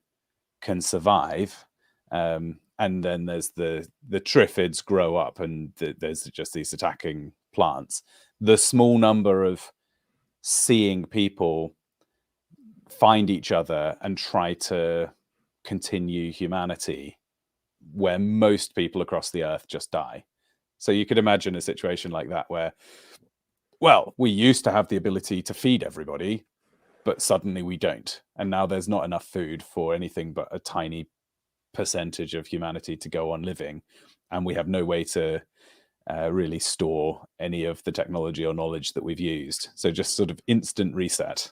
can survive. And then there's the Triffids grow up, and there's just these attacking plants. The small number of seeing people find each other and try to continue humanity, where most people across the earth just die. So you could imagine a situation like that where, well, we used to have the ability to feed everybody, but suddenly we don't. And now there's not enough food for anything but a tiny percentage of humanity to go on living. And we have no way to really store any of the technology or knowledge that we've used. So just sort of instant reset.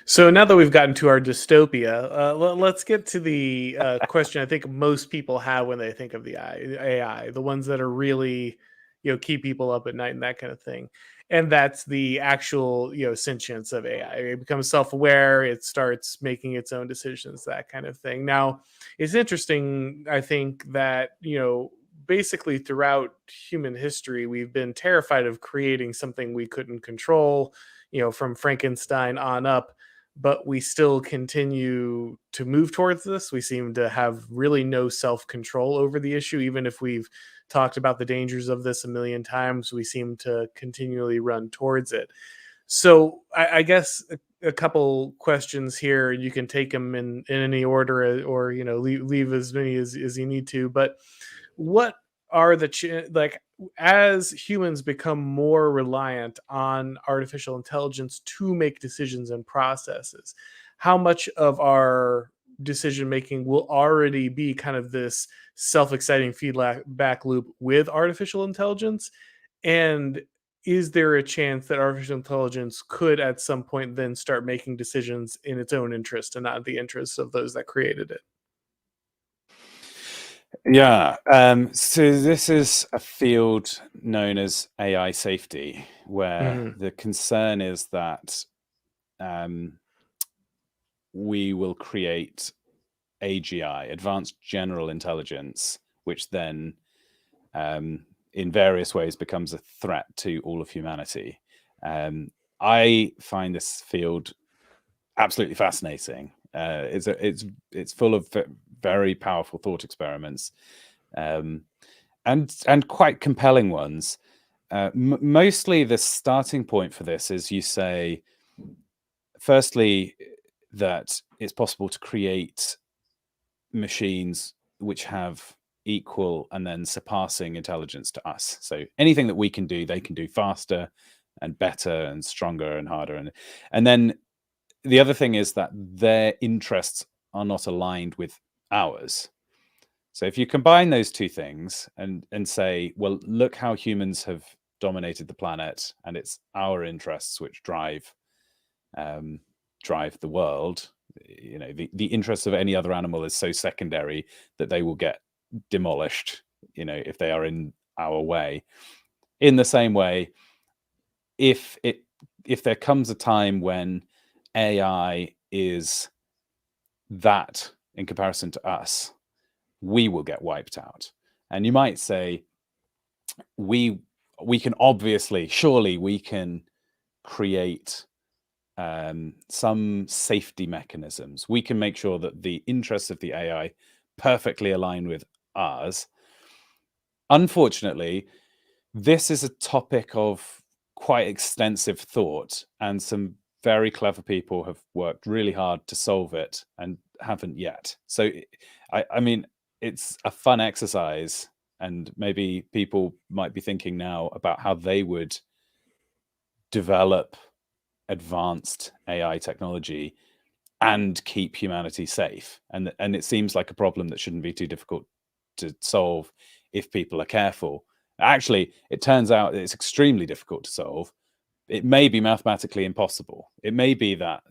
So now that we've gotten to our dystopia, let's get to the question I think most people have when they think of the AI, the ones that are really, keep people up at night and that kind of thing. And that's the actual, sentience of AI. It becomes self-aware. It starts making its own decisions, that kind of thing. Now, it's interesting, I think, that, basically throughout human history, we've been terrified of creating something we couldn't control, from Frankenstein on up, but we still continue to move towards this. We seem to have really no self control over the issue. Even if we've talked about the dangers of this a million times, we seem to continually run towards it. So I guess a couple questions here. You can take them in any order, or leave as many as you need to. But what are like, as humans become more reliant on artificial intelligence to make decisions and processes, how much of our decision making will already be kind of this self-exciting feedback loop with artificial intelligence? And is there a chance that artificial intelligence could at some point then start making decisions in its own interest and not the interests of those that created it? Yeah. So this is a field known as AI safety, where Mhm. the concern is that we will create AGI, advanced general intelligence, which then in various ways becomes a threat to all of humanity. I find this field absolutely fascinating. It's full of very powerful thought experiments, and quite compelling ones. Mostly, the starting point for this is, you say, firstly, that it's possible to create machines which have equal and then surpassing intelligence to us. So anything that we can do, they can do faster and better and stronger and harder. And then the other thing is that their interests are not aligned with ours. So if you combine those two things and say, well, look how humans have dominated the planet, and it's our interests which drive the world. The interests of any other animal is so secondary that they will get demolished, if they are in our way. In the same way, if there comes a time when AI is that in comparison to us, we will get wiped out. And you might say, we can obviously, surely we can create some safety mechanisms. We can make sure that the interests of the AI perfectly align with ours. Unfortunately, this is a topic of quite extensive thought, and some very clever people have worked really hard to solve it and haven't yet. So, I mean, it's a fun exercise, and maybe people might be thinking now about how they would develop advanced AI technology and keep humanity safe. And it seems like a problem that shouldn't be too difficult to solve if people are careful. Actually, it turns out it's extremely difficult to solve. It may be mathematically impossible. It may be that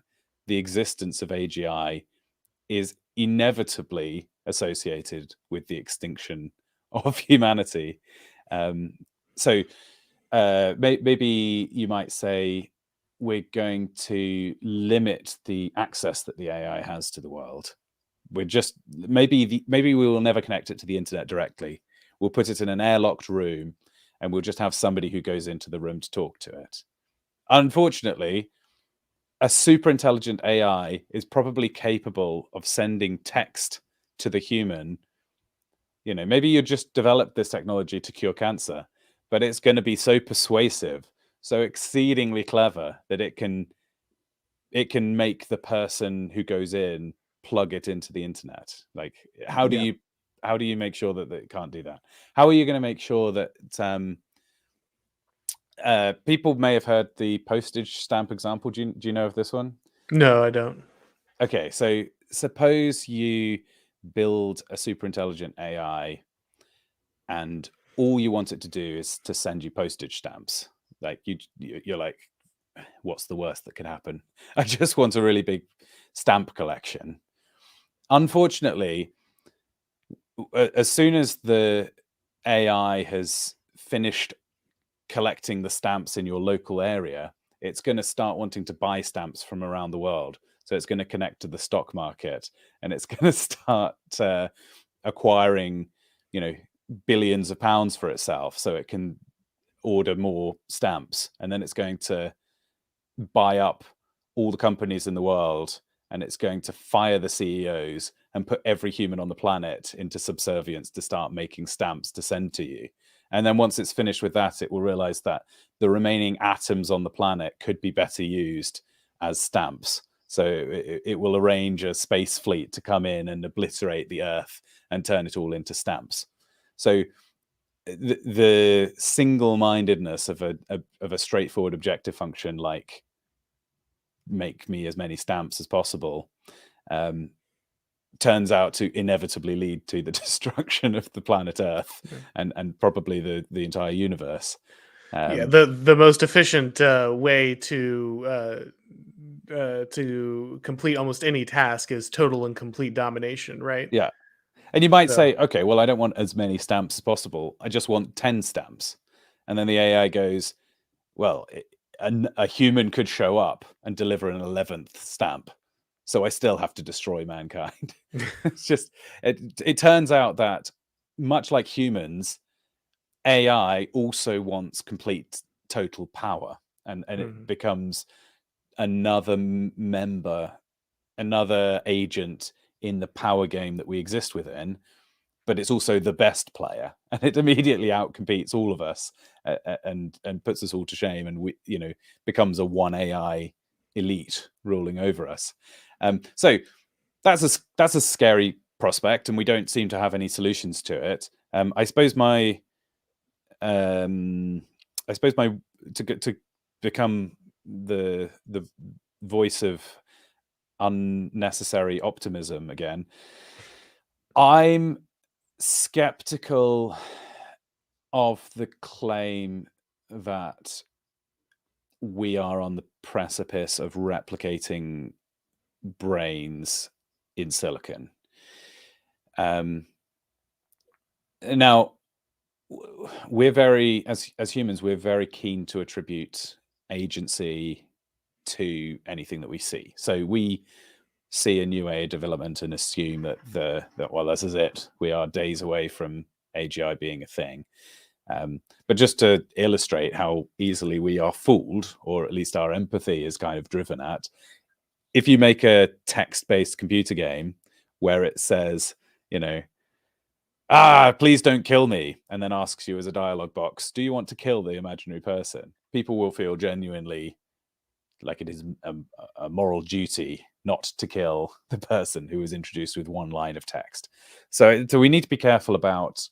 the existence of AGI is inevitably associated with the extinction of humanity. So maybe you might say we're going to limit the access that the AI has to the world. We're just maybe we will never connect it to the internet directly. We'll put it in an airlocked room, and we'll just have somebody who goes into the room to talk to it. Unfortunately, a super intelligent AI is probably capable of sending text to the human. Maybe you just developed this technology to cure cancer, but it's going to be so persuasive, so exceedingly clever that it can make the person who goes in plug it into the internet. Like, how do Yeah. you make sure that it can't do that? How are you going to make sure that people may have heard the postage stamp example? Do you know of this one? No, I don't. Okay, so suppose you build a super intelligent AI and all you want it to do is to send you postage stamps. Like you're like, what's the worst that can happen? I just want a really big stamp collection. Unfortunately, as soon as the AI has finished collecting the stamps in your local area, it's going to start wanting to buy stamps from around the world. So it's going to connect to the stock market, and it's going to start acquiring, billions of pounds for itself, so it can order more stamps, and then it's going to buy up all the companies in the world, and it's going to fire the CEOs and put every human on the planet into subservience to start making stamps to send to you. And then once it's finished with that, it will realize that the remaining atoms on the planet could be better used as stamps. So it will arrange a space fleet to come in and obliterate the Earth and turn it all into stamps. So the single-mindedness of a straightforward objective function like make me as many stamps as possible turns out to inevitably lead to the destruction of the planet Earth and probably the entire universe. Yeah, the most efficient way to complete almost any task is total and complete domination, right? Yeah. And you might So say, okay, well, I don't want as many stamps as possible. I just want 10 stamps. And then the AI goes, well, a human could show up and deliver an 11th stamp. So I still have to destroy mankind. It's just, it turns out that much like humans, AI also wants complete total power. And it mhm. becomes another member, another agent in the power game that we exist within, but it's also the best player, and it immediately outcompetes all of us and puts us all to shame, and we becomes a one AI elite ruling over us. So that's a scary prospect, and we don't seem to have any solutions to it. I suppose my to become the voice of unnecessary optimism again, I'm skeptical of the claim that we are on the precipice of replicating brains in silicon. Now, we're very, as humans, we're very keen to attribute agency to anything that we see. So we see a new AI development and assume that well, this is it. We are days away from AGI being a thing. But just to illustrate how easily we are fooled, or at least our empathy is kind of driven at, if you make a text-based computer game where it says, please don't kill me, and then asks you as a dialogue box, do you want to kill the imaginary person? People will feel genuinely like it is a moral duty not to kill the person who was introduced with one line of text. So we need to be careful about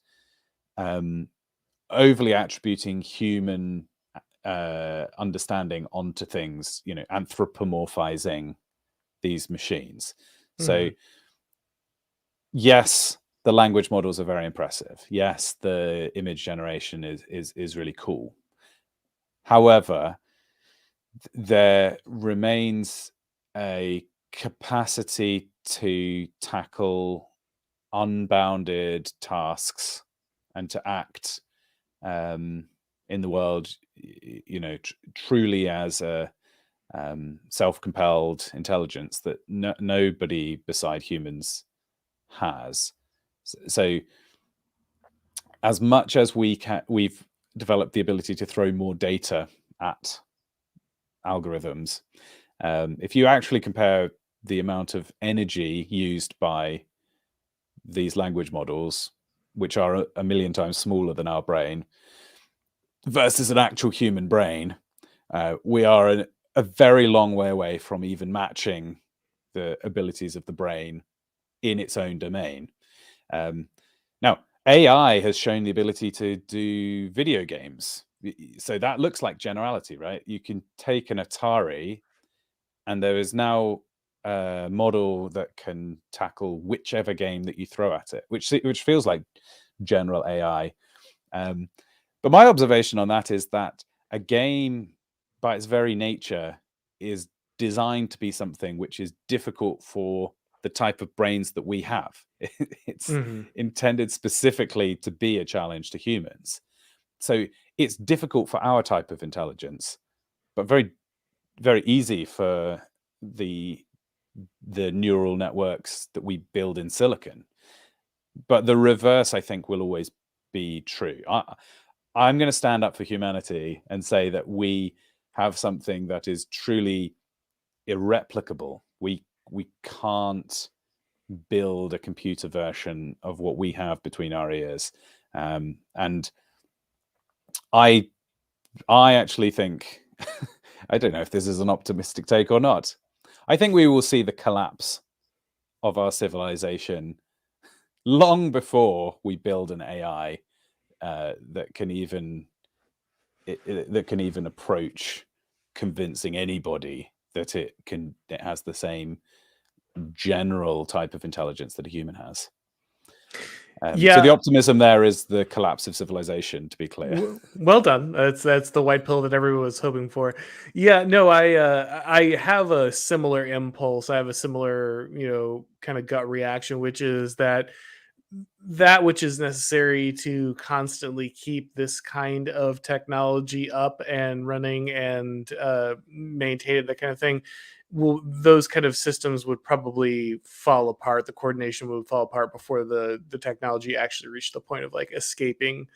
overly attributing human understanding onto things, anthropomorphizing these machines. So yes, the language models are very impressive. Yes, the image generation is really cool. However, there remains a capacity to tackle unbounded tasks and to act in the world, truly as a self-compelled intelligence that nobody beside humans has. So as much as we've developed the ability to throw more data at algorithms, if you actually compare the amount of energy used by these language models, which are a million times smaller than our brain, versus an actual human brain, we are a very long way away from even matching the abilities of the brain in its own domain. Now, AI has shown the ability to do video games. So that looks like generality, right? You can take an Atari, and there is now a model that can tackle whichever game that you throw at it, which feels like general AI. But my observation on that is that a game, by its very nature, is designed to be something which is difficult for the type of brains that we have. It's intended specifically to be a challenge to humans. So it's difficult for our type of intelligence, but very, very easy for the neural networks that we build in silicon. But the reverse, I think, will always be true. I'm going to stand up for humanity and say that we have something that is truly irreplicable. We can't build a computer version of what we have between our ears. And I actually think, I don't know if this is an optimistic take or not, I think we will see the collapse of our civilization long before we build an AI that can even approach convincing anybody that it has the same general type of intelligence that a human has. So the optimism there is the collapse of civilization, to be clear. Well done. That's the white pill that everyone was hoping for. Yeah, no, I have a similar impulse. I have a similar, kind of gut reaction, which is that which is necessary to constantly keep this kind of technology up and running and maintain it, that kind of thing. Well, those kind of systems would probably fall apart. The coordination would fall apart before the technology actually reached the point of like escaping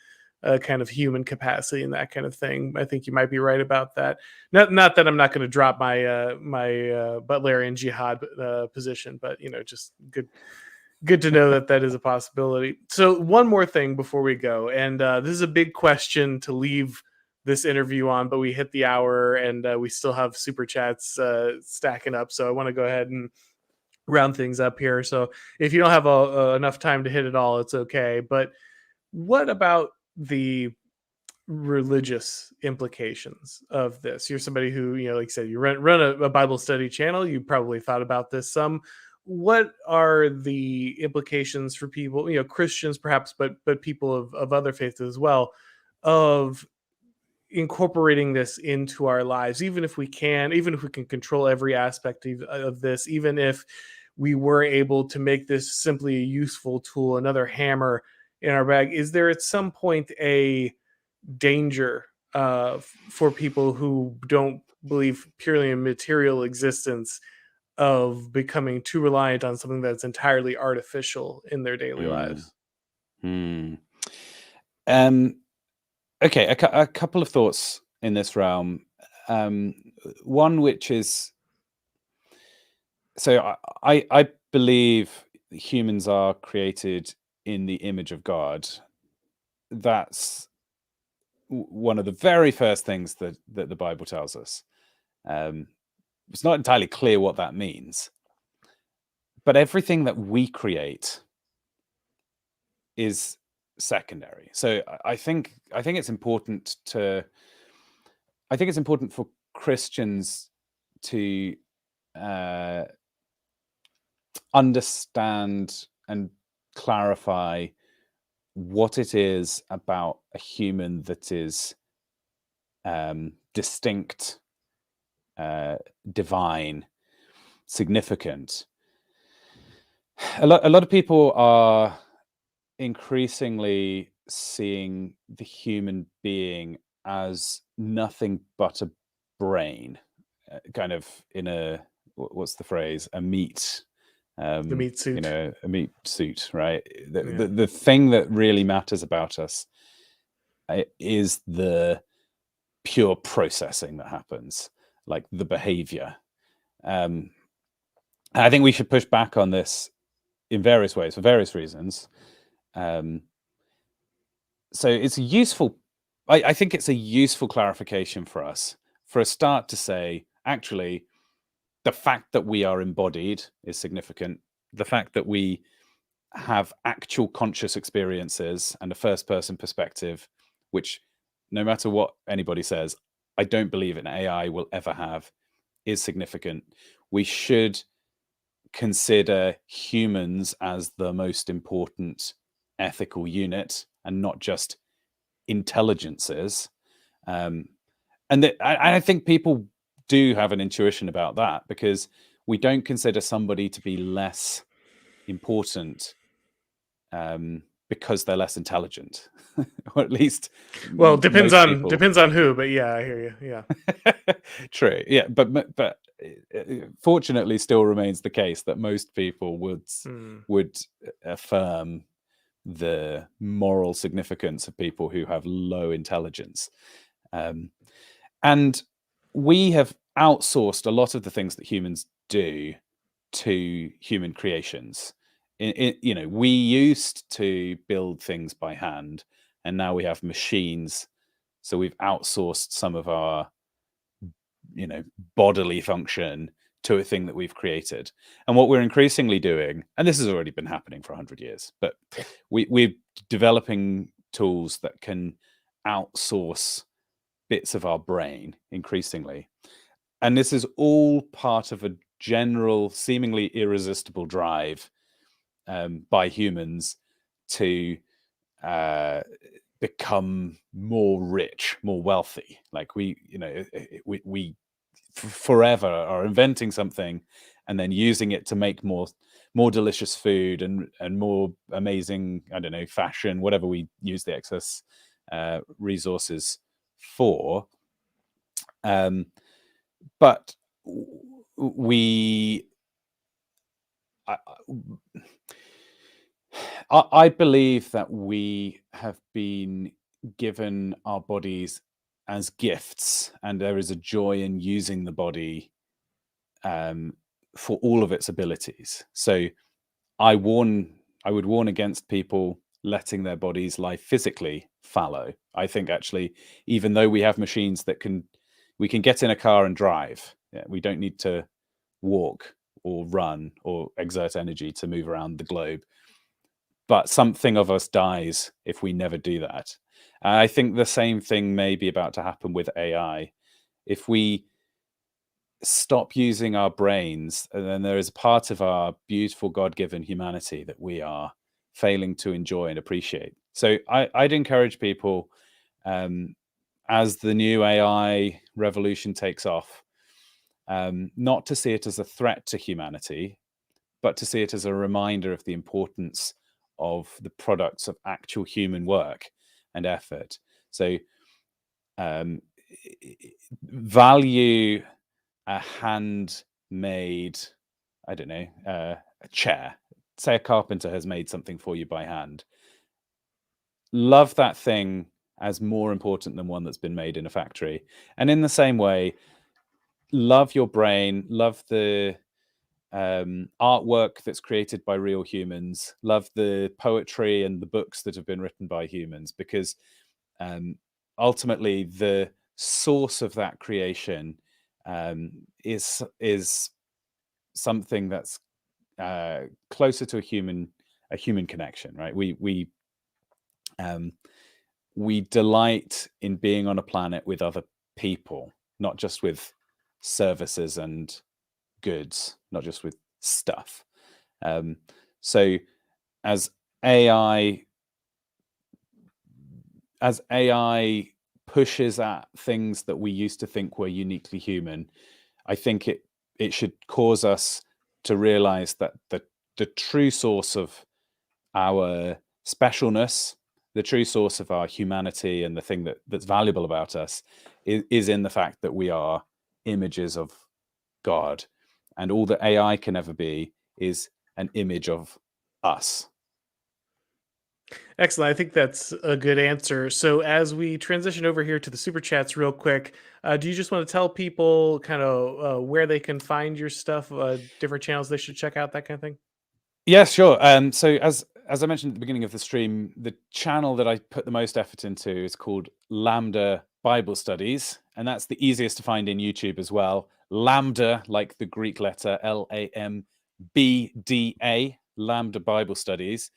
kind of human capacity and that kind of thing. I think you might be right about that. Not that I'm not going to drop my Butlerian jihad position, but just good to know that that is a possibility. So one more thing before we go, and this is a big question to leave this interview on, but we hit the hour and we still have super chats stacking up. So I want to go ahead and round things up here. So if you don't have enough time to hit it all, it's okay. But what about the religious implications of this? You're somebody who, like I said, you run a Bible study channel. You probably thought about this some. What are the implications for people, Christians perhaps, but people of other faiths as well, of incorporating this into our lives, even if we can control every aspect of this, even if we were able to make this simply a useful tool, another hammer in our bag? Is there at some point a danger for people who don't believe purely in material existence of becoming too reliant on something that's entirely artificial in their daily lives? Okay, a couple of thoughts in this realm. One which is, so I believe humans are created in the image of God. That's one of the very first things that the Bible tells us. It's not entirely clear what that means, but everything that we create is secondary. So I think it's important for Christians to understand and clarify what it is about a human that is distinct, divine, significant. A lot of people are increasingly seeing the human being as nothing but a brain, kind of in a, what's the phrase, a meat, The meat suit. a meat suit, right? Yeah. The thing that really matters about us is the pure processing that happens, like the behavior. I think we should push back on this in various ways for various reasons. So it's a useful, I think it's a useful clarification for us, for a start, to say, actually, the fact that we are embodied is significant. The fact that we have actual conscious experiences and a first person perspective, which, no matter what anybody says, I don't believe an AI will ever have, is significant. We should consider humans as the most important ethical unit and not just intelligences. I think people do have an intuition about that, because we don't consider somebody to be less important because they're less intelligent, or at least Well, depends most on people. who, but yeah, I hear you. Yeah. True, yeah, but fortunately, still remains the case that most people would affirm the moral significance of people who have low intelligence. And we have outsourced a lot of the things that humans do to human creations. We used to build things by hand, and now we have machines. So we've outsourced some of our, bodily function to a thing that we've created. And what we're increasingly doing, and this has already been happening for 100 years, but we're developing tools that can outsource bits of our brain increasingly. And this is all part of a general, seemingly irresistible drive by humans to become more rich, more wealthy. Like we forever are inventing something and then using it to make more delicious food and more amazing, I don't know, fashion, whatever we use the excess resources for. But I believe that we have been given our bodies as gifts, and there is a joy in using the body for all of its abilities. So I would warn against people letting their bodies lie physically fallow. I think, actually, even though we have machines that we can get in a car and drive, we don't need to walk or run or exert energy to move around the globe. But something of us dies if we never do that. And I think the same thing may be about to happen with AI. If we stop using our brains, and then there is a part of our beautiful God-given humanity that we are failing to enjoy and appreciate. So I'd encourage people, as the new AI revolution takes off, not to see it as a threat to humanity, but to see it as a reminder of the importance of the products of actual human work and effort. So value a handmade, I don't know, a chair. Say a carpenter has made something for you by hand. Love that thing as more important than one that's been made in a factory. And in the same way, love your brain, love the artwork that's created by real humans, love the poetry and the books that have been written by humans, because ultimately the source of that creation is something that's closer to a human connection, right? We delight in being on a planet with other people, not just with services and goods, not just with stuff. So as AI pushes at things that we used to think were uniquely human, I think it should cause us to realize that the true source of our specialness the true source of our humanity and the thing that's valuable about us is in the fact that we are images of God, and all that AI can ever be is an image of us. Excellent. I think that's a good answer. So, as we transition over here to the super chats, real quick, do you just want to tell people kind of where they can find your stuff, different channels they should check out, that kind of thing? Yeah, sure. So as I mentioned at the beginning of the stream, the channel that I put the most effort into is called Lambda Bible Studies, and that's the easiest to find in YouTube as well. Lambda, like the Greek letter LAMBDA, Lambda Bible Studies.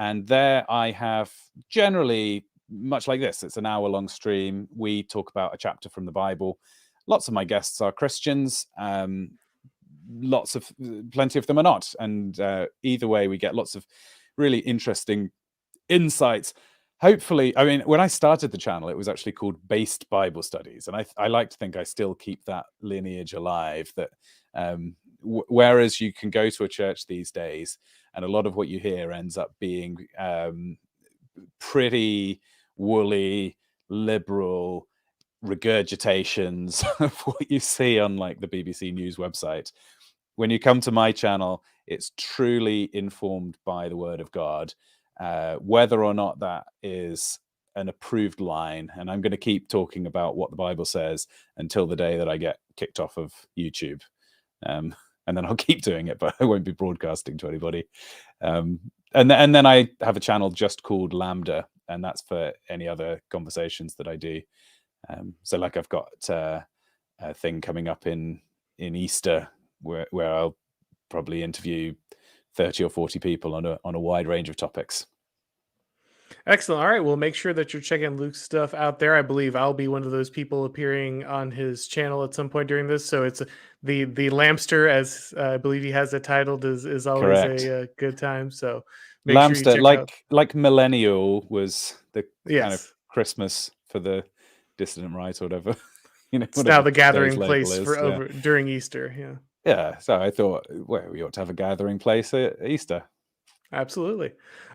And there I have generally much like this. It's an hour-long stream. We talk about a chapter from the Bible. Lots of my guests are Christians. Plenty of them are not, and either way we get lots of really interesting insights. Hopefully, I mean, when I started the channel, it was actually called Based Bible Studies, and I like to think I still keep that lineage alive, that whereas you can go to a church these days and a lot of what you hear ends up being pretty woolly liberal regurgitations of what you see on like the BBC News website. When you come to my channel, it's truly informed by the word of God, whether or not that is an approved line. And I'm going to keep talking about what the Bible says until the day that I get kicked off of YouTube. And then I'll keep doing it, but I won't be broadcasting to anybody. And then I have a channel just called Lambda, and that's for any other conversations that I do. So like I've got a thing coming up in Easter where I'll probably interview 30 or 40 people on a wide range of topics. Excellent. All right. Well, make sure that you're checking Luke's stuff out there. I believe I'll be one of those people appearing on his channel at some point during this. So it's the Lamster, as I believe he has it titled, is always Correct. a good time. So make sure you Lamster, check out. like Millennial was the kind of Yes. Christmas for the dissident right or whatever. It's now Whatever the today's gathering label place is. for Yeah. over during Easter. Yeah. Yeah. So I thought, well, we ought to have a gathering place at Easter. Absolutely.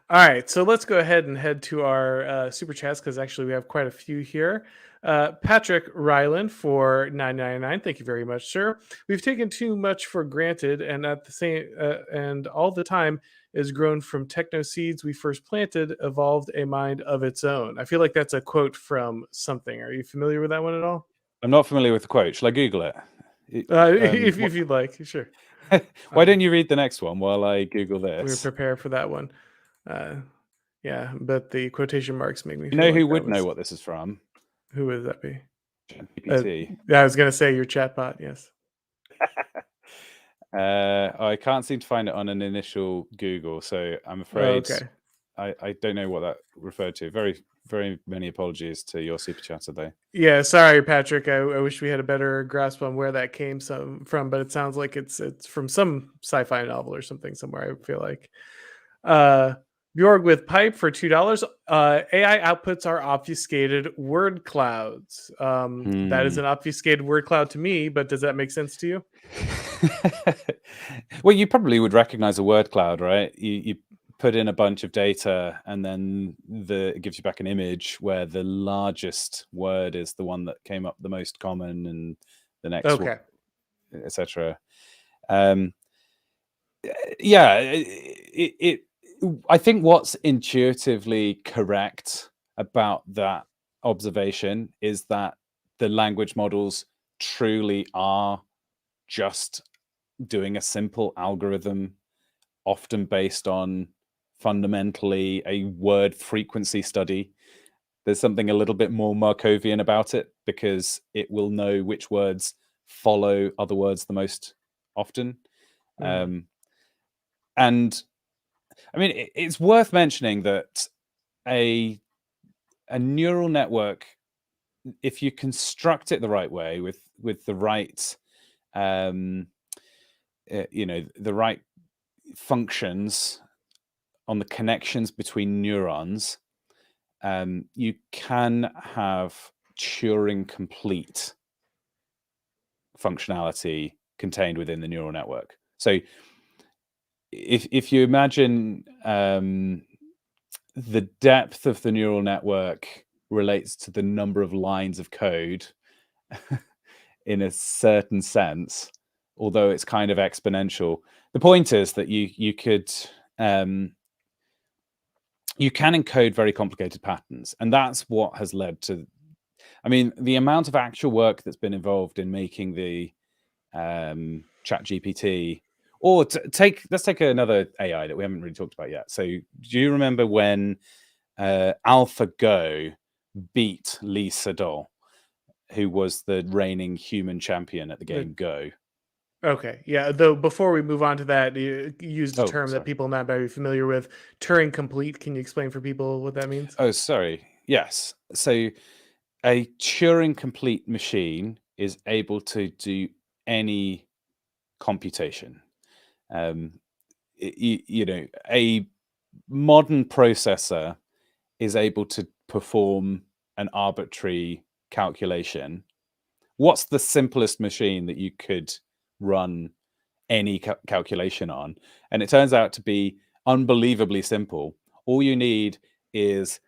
All right, so let's go ahead and head to our super chats because actually we have quite a few here. Patrick Ryland for 999. Thank you very much, sir. We've taken too much for granted, and at the same and all the time is grown from techno seeds we first planted, evolved a mind of its own. I feel like that's a quote from something. Are you familiar with that one at all? I'm not familiar with the quote. Shall I Google it? If you'd like, sure. Why don't you read the next one while I Google We're this? prepared for that one. Uh, yeah, but the quotation marks make me You feel know who like that would know was. what this is from? Who would that be? GPT. Yeah, I was gonna say your chatbot. Yes. I can't seem to find it on an initial Google, so I'm Oh, afraid okay. I don't know what that referred to. Very, very many apologies to your super chatter though. Yeah, sorry, Patrick. I wish we had a better grasp on where that came from, but it sounds like it's from some sci-fi novel or something somewhere. I feel like. Uh, Bjorg with pipe for $2. AI outputs are obfuscated word clouds. That is an obfuscated word cloud to me, but does that make sense to you? Well, you probably would recognize a word cloud, right? You put in a bunch of data and then it gives you back an image where the largest word is the one that came up the most common and the next one, Okay. etc. Yeah, I think what's intuitively correct about that observation is that the language models truly are just doing a simple algorithm, often based on fundamentally a word frequency study. There's something a little bit more Markovian about it because it will know which words follow other words the most often. Mhm. And I mean, it's worth mentioning that a neural network, if you construct it the right way with the right, the right functions on the connections between neurons, you can have Turing complete functionality contained within the neural network. So if you imagine the depth of the neural network relates to the number of lines of code in a certain sense, although it's kind of exponential. The point is that you can encode very complicated patterns, and that's what has led to. I mean, the amount of actual work that's been involved in making the Chat GPT, or let's take another AI that we haven't really talked about yet. So, do you remember when AlphaGo beat Lee Sedol, who was the reigning human champion at the game Go? Okay, yeah. Though before we move on to that, you used a Oh, term that sorry. people not very familiar with, Turing complete. Can you explain for people what that means? Oh, sorry. Yes. So, a Turing complete machine is able to do any computation. Um, a modern processor is able to perform an arbitrary calculation. What's the simplest machine that you could run any calculation on? And it turns out to be unbelievably simple. All you need is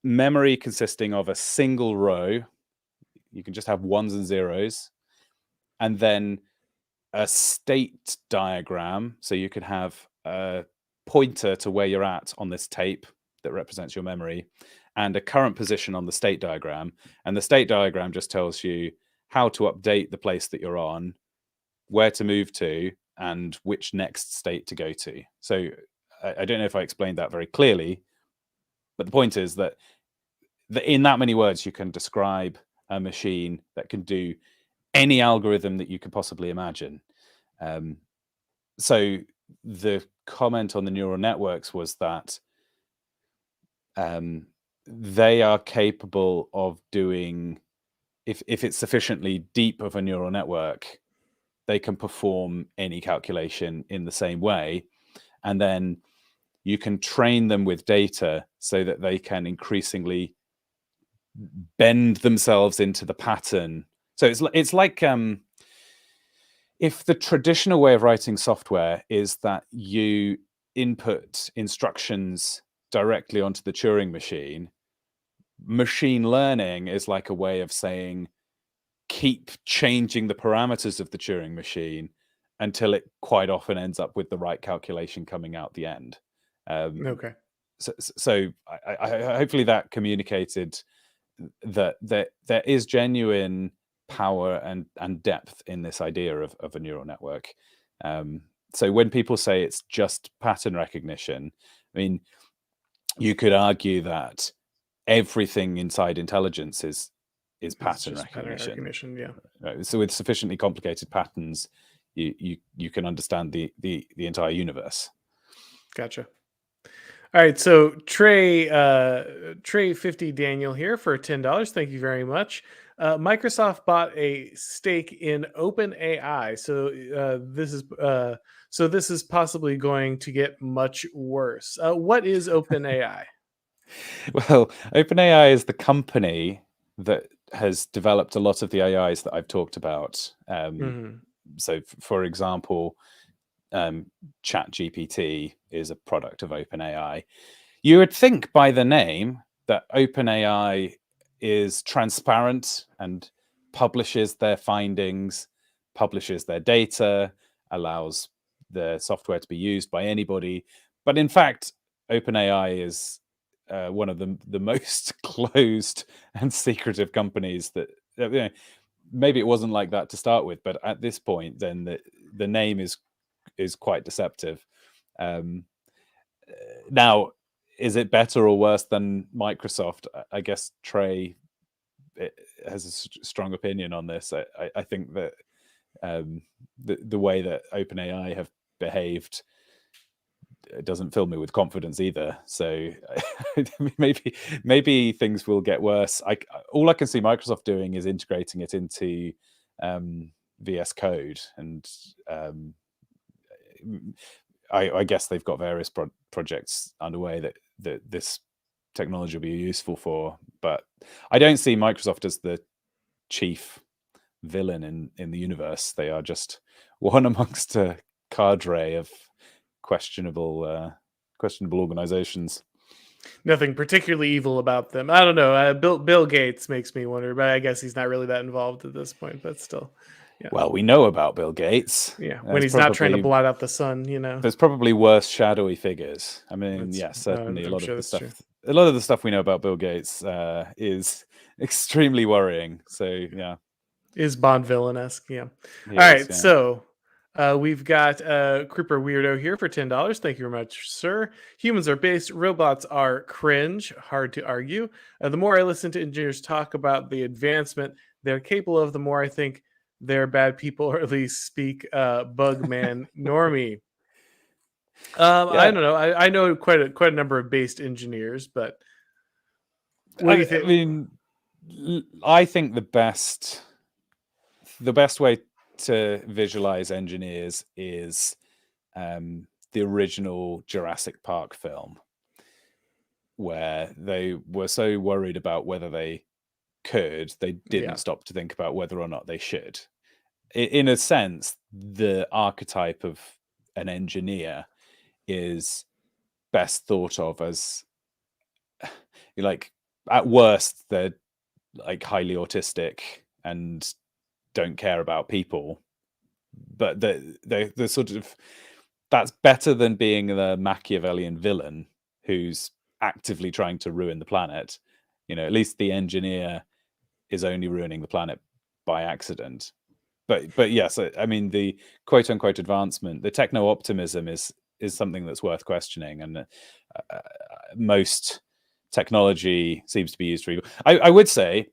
memory consisting of a single row. You can just have ones and zeros, and then a state diagram. So you could have a pointer to where you're at on this tape that represents your memory, and a current position on the state diagram. And the state diagram just tells you how to update the place that you're on, where to move to, and which next state to go to. So I don't know if I explained that very clearly, but the point is that in that many words, you can describe a machine that can do any algorithm that you could possibly imagine. So the comment on the neural networks was that they are capable of doing, if it's sufficiently deep of a neural network, they can perform any calculation in the same way. And then you can train them with data so that they can increasingly bend themselves into the pattern. So it's like if the traditional way of writing software is that you input instructions directly onto the Turing machine, machine learning is like a way of saying, keep changing the parameters of the Turing machine until it quite often ends up with the right calculation coming out the end. Okay. So I hopefully that communicated that there is genuine power and depth in this idea of a neural network. So when people say it's just pattern recognition, I mean, you could argue that everything inside intelligence is pattern recognition. Yeah. Right? So with sufficiently complicated patterns, you can understand the entire universe. Gotcha. All right, so Trey 50 Daniel here for $10. Thank you very much. Microsoft bought a stake in OpenAI, so this is possibly going to get much worse. What is OpenAI? Well, OpenAI is the company that has developed a lot of the AIs that I've talked about. So, for example, ChatGPT is a product of OpenAI. You would think by the name that OpenAI is transparent and publishes their findings, publishes their data, allows the software to be used by anybody. But in fact, OpenAI is one of the most closed and secretive companies that, maybe it wasn't like that to start with, but at this point, then the name is quite deceptive. Now, is it better or worse than Microsoft? I guess Trey has a strong opinion on this. I think that the way that OpenAI have behaved doesn't fill me with confidence either. So maybe things will get worse. All I can see Microsoft doing is integrating it into VS Code, and I guess they've got various projects underway that this technology will be useful for. But I don't see Microsoft as the chief villain in the universe. They are just one amongst a cadre of questionable organizations. Nothing particularly evil about them. I don't know. Bill Gates makes me wonder, but I guess he's not really that involved at this point. But still, yeah, Well, we know about Bill Gates. yeah. When he's not trying to blot out the sun, There's probably worse shadowy figures. I mean, That's, yes, certainly I'm sure that's true. a lot of the stuff we know about Bill Gates is extremely worrying. So yeah, Is Bond villain-esque, yeah. All he right, is. Yeah. so we've got Creeper Weirdo here for $10. Thank you very much, sir. Humans are based, robots are cringe. Hard to argue. The more I listen to engineers talk about the advancement they're capable of, the more I think they're bad people, or at least speak Bugman normie. I Yeah, don't know. I know quite a number of based engineers, but what do you I think? mean, I think the best way to visualize engineers is the original Jurassic Park film, where they were so worried about whether they could, they didn't Yeah, stop to think about whether or not they should. In a sense, the archetype of an engineer is best thought of as like, at worst, they're like highly autistic and don't care about people, but the sort of, that's better than being the Machiavellian villain who's actively trying to ruin the planet. At least the engineer is only ruining the planet by accident. But yes, I mean, the quote unquote advancement, the techno optimism is something that's worth questioning, and most technology seems to be used for evil. I would say,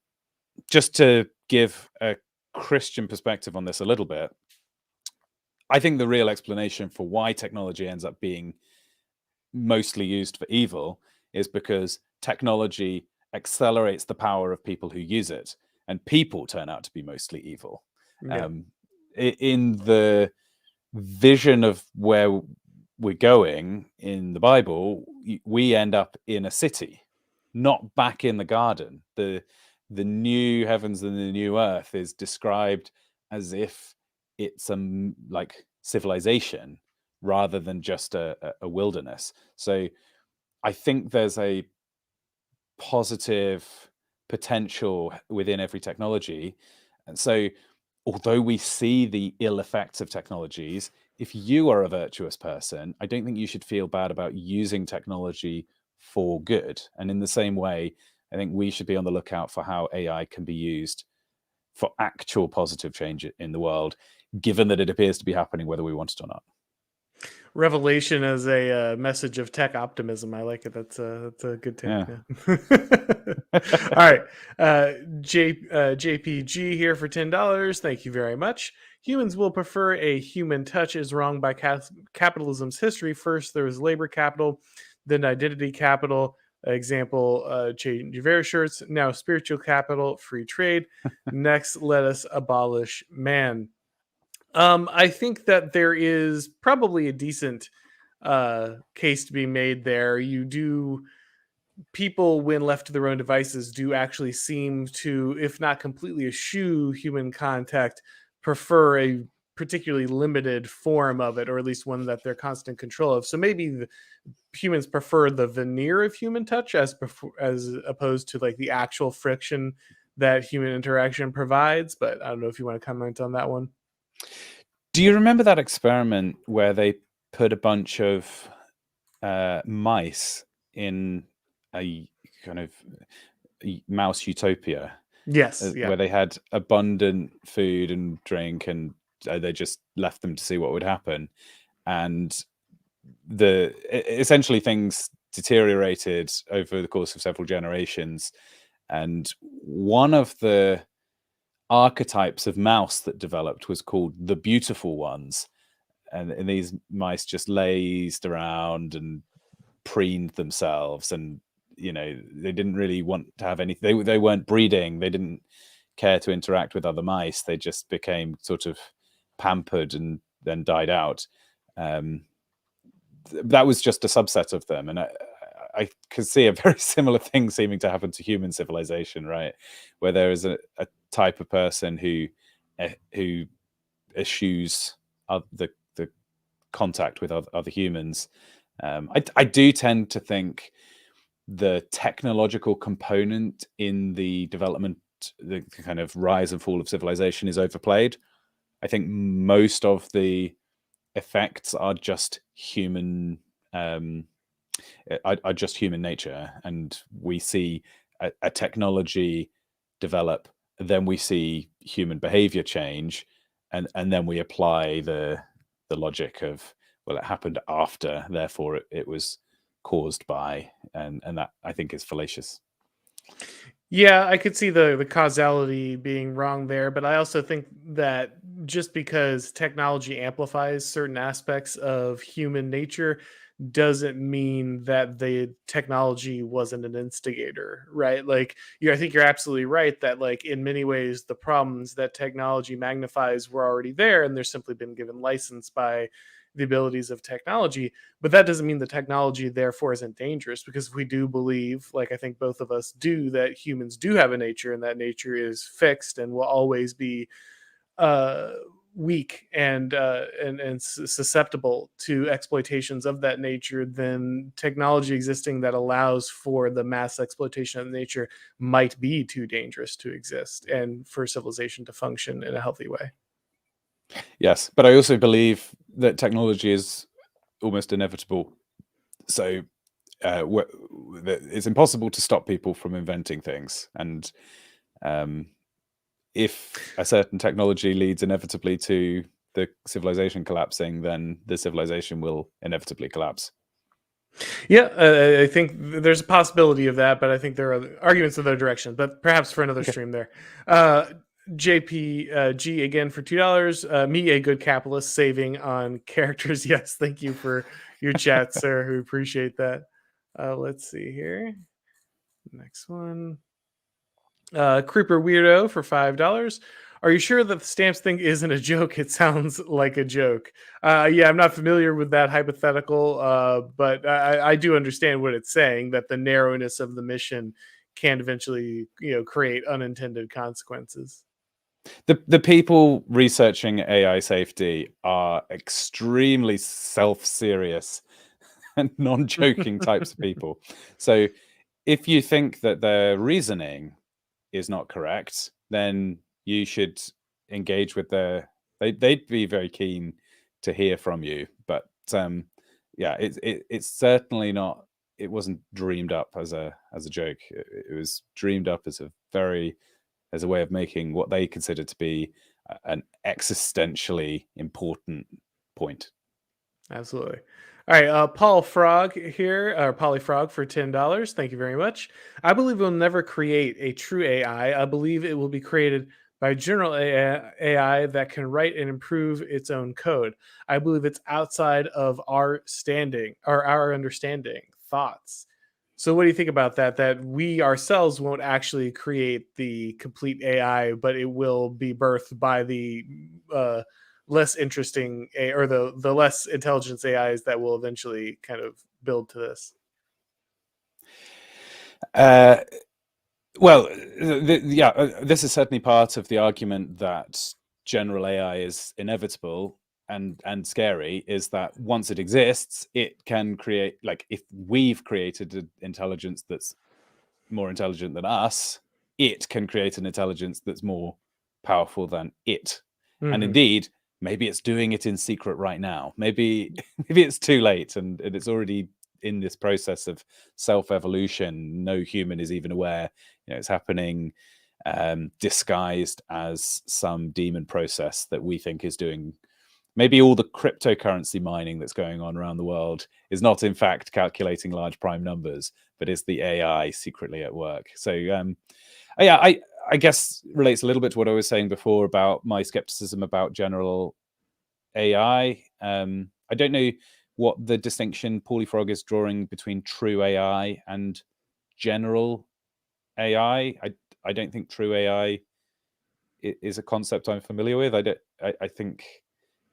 just to give a Christian perspective on this a little bit, I think the real explanation for why technology ends up being mostly used for evil is because technology accelerates the power of people who use it, and people turn out to be mostly evil. yeah, In the vision of where we're going in the Bible, we end up in a city, not back in the garden. The new heavens and the new earth is described as if it's like civilization rather than just a wilderness. So I think there's a positive potential within every technology. And so, although we see the ill effects of technologies, if you are a virtuous person, I don't think you should feel bad about using technology for good. And in the same way, I think we should be on the lookout for how AI can be used for actual positive change in the world, given that it appears to be happening whether we want it or not. Revelation as a message of tech optimism. I like it. That's a good take. Yeah. Yeah. All right, JPG here for $10. Thank you very much. Humans will prefer a human touch is wrong by capitalism's history. First, there was labor capital, then identity capital. Example: Che Guevara shirts. Now, spiritual capital, free trade. Next, let us abolish man. I think that there is probably a decent case to be made there. You do people, when left to their own devices, do actually seem to, if not completely eschew human contact, prefer a particularly limited form of it, or at least one that they're constant control of. So maybe humans prefer the veneer of human touch as opposed to like the actual friction that human interaction provides. But I don't know if you want to comment on that one. Do you remember that experiment where they put a bunch of mice in a kind of mouse utopia, Yes, yeah. where they had abundant food and drink, and they just left them to see what would happen, and essentially things deteriorated over the course of several generations, and one of the archetypes of mouse that developed was called the beautiful ones, and these mice just lazed around and preened themselves, and they didn't really want to have anything. They weren't breeding, they didn't care to interact with other mice, they just became sort of pampered and then died out. That was just a subset of them, and I could see a very similar thing seeming to happen to human civilization, right? Where there is a type of person who eschews the contact with other humans. I do tend to think the technological component in the development, the kind of rise and fall of civilization, is overplayed. I think most of the effects are just human, are just human nature, and we see a technology develop, then we see human behavior change, and then we apply the logic of, well, it happened after, therefore it was caused by, and that, I think, is fallacious. Yeah, I could see the causality being wrong there, but I also think that just because technology amplifies certain aspects of human nature doesn't mean that the technology wasn't an instigator, right? Like, I think you're absolutely right that, like, in many ways the problems that technology magnifies were already there, and they're simply been given license by the abilities of technology. But that doesn't mean the technology therefore isn't dangerous, because we do believe, like I think both of us do, that humans do have a nature, and that nature is fixed and will always be uh weak and susceptible to exploitations of that nature. Then technology existing that allows for the mass exploitation of nature might be too dangerous to exist and for civilization to function in a healthy way. Yes, but I also believe that technology is almost inevitable. So it's impossible to stop people from inventing things, and um, if a certain technology leads inevitably to the civilization collapsing, then the civilization will inevitably collapse. Yeah, I think there's a possibility of that, but I think there are arguments in the other direction. But perhaps for another Okay. stream there. Uh, JPG again for $2. Me, a good capitalist, saving on characters. Yes, thank you for your chat, sir. We appreciate that. Let's see here. Next one. Creeper Weirdo for $5. Are you sure that the stamps thing isn't a joke? It sounds like a joke. Yeah, I'm not familiar with that hypothetical, but I do understand what it's saying, that the narrowness of the mission can eventually, create unintended consequences. The people researching AI safety are extremely self-serious and non-joking types of people. So if you think that their reasoning is not correct, then you should engage with their. They'd be very keen to hear from you, but yeah, it's certainly not. It wasn't dreamed up as a joke. It was dreamed up as a way of making what they consider to be an existentially important point. Absolutely. All right, Paul Frog here, or Polyfrog for $10. Thank you very much. I believe we'll never create a true AI. I believe it will be created by general AI that can write and improve its own code. I believe it's outside of our standing or our understanding. Thoughts. So, what do you think about that? That we ourselves won't actually create the complete AI, but it will be birthed by the less interesting or the less intelligence AIs that will eventually kind of build to this. Uh, well, yeah, this is certainly part of the argument that general AI is inevitable and scary. Is that once it exists, it can create, like, if we've created an intelligence that's more intelligent than us, it can create an intelligence that's more powerful than it. And Hmm. indeed, maybe it's doing it in secret right now. Maybe maybe it's too late, and it's already in this process of self-evolution. No human is even aware, it's happening, disguised as some demon process that we think is doing. Maybe all the cryptocurrency mining that's going on around the world is not, in fact, calculating large prime numbers, but is the AI secretly at work. So, yeah, I guess relates a little bit to what I was saying before about my skepticism about general AI. I don't know what the distinction Paulie Frog is drawing between true AI and general AI. I don't think true AI is a concept I'm familiar with. I think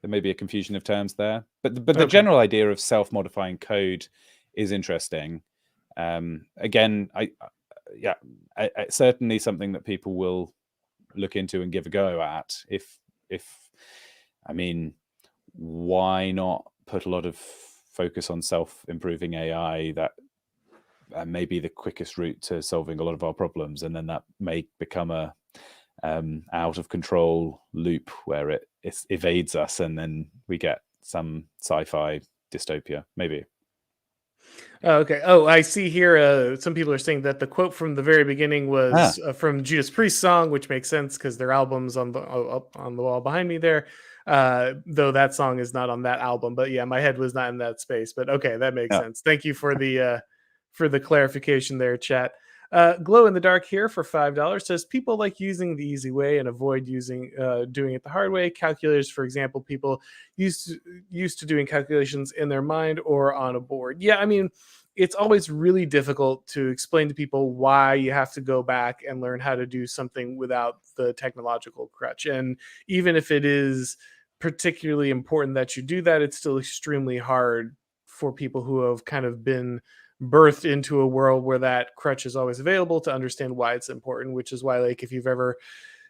there may be a confusion of terms there, but the Okay. general idea of self-modifying code is interesting. Again, yeah, certainly something that people will look into and give a go at. If I mean, why not put a lot of focus on self-improving AI that maybe the quickest route to solving a lot of our problems, and then that may become a out of control loop where it evades us, and then we get some sci-fi dystopia, maybe. Oh, okay. Oh, I see here. Some people are saying that the quote from the very beginning was from Judas Priest's song, which makes sense because their album's up on the wall behind me there. Though that song is not on that album, but yeah, my head was not in that space. But okay, that makes Yeah. sense. Thank you for the clarification there, chat. Glow in the dark here for $5 says people like using the easy way and avoid doing it the hard way. Calculators, for example, people used to doing calculations in their mind or on a board. Yeah, I mean, it's always really difficult to explain to people why you have to go back and learn how to do something without the technological crutch. And even if it is particularly important that you do that, it's still extremely hard for people who have kind of been birthed into a world where that crutch is always available to understand why it's important, which is why, like, if you've ever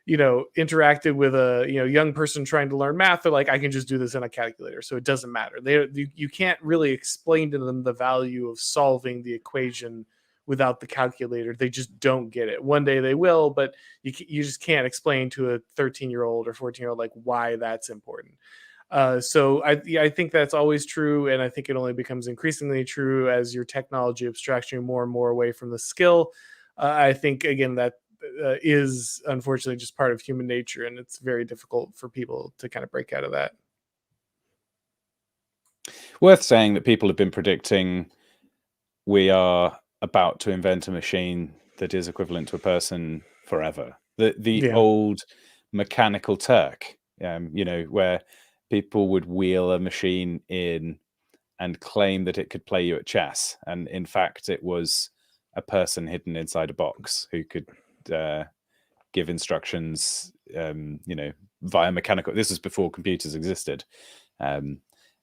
interacted with a young person trying to learn math, they're like, I can just do this in a calculator, so it doesn't matter. You can't really explain to them the value of solving the equation without the calculator. They just don't get it. One day they will, but you just can't explain to a 13-year-old or 14-year-old like why that's important. So I think that's always true, and I think it only becomes increasingly true as your technology abstracts you more and more away from the skill. I think again that is unfortunately just part of human nature, and it's very difficult for people to kind of break out of that. Worth saying that people have been predicting we are about to invent a machine that is equivalent to a person forever. The old mechanical Turk, where people would wheel a machine in and claim that it could play you at chess, and in fact it was a person hidden inside a box who could give instructions via mechanical. This is before computers existed.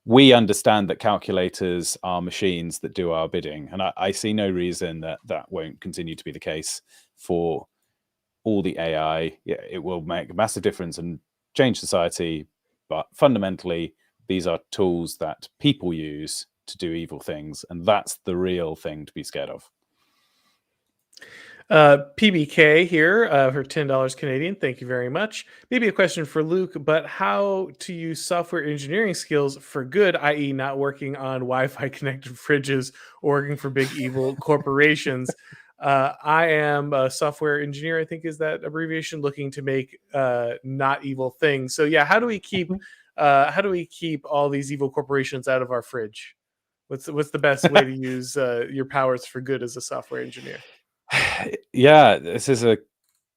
We understand that calculators are machines that do our bidding, and I see no reason that won't continue to be the case for all the AI. Yeah, it will make a massive difference and change society, but fundamentally these are tools that people use to do evil things, and that's the real thing to be scared of. PBK here for $10 Canadian. Thank you very much. Maybe a question for Luke, but how to use software engineering skills for good, i.e., not working on Wi-Fi connected fridges or working for big evil corporations. I am a software engineer, I think is that abbreviation, looking to make not evil things. So yeah, how do we keep all these evil corporations out of our fridge? What's the best way to use your powers for good as a software engineer? Yeah, this is a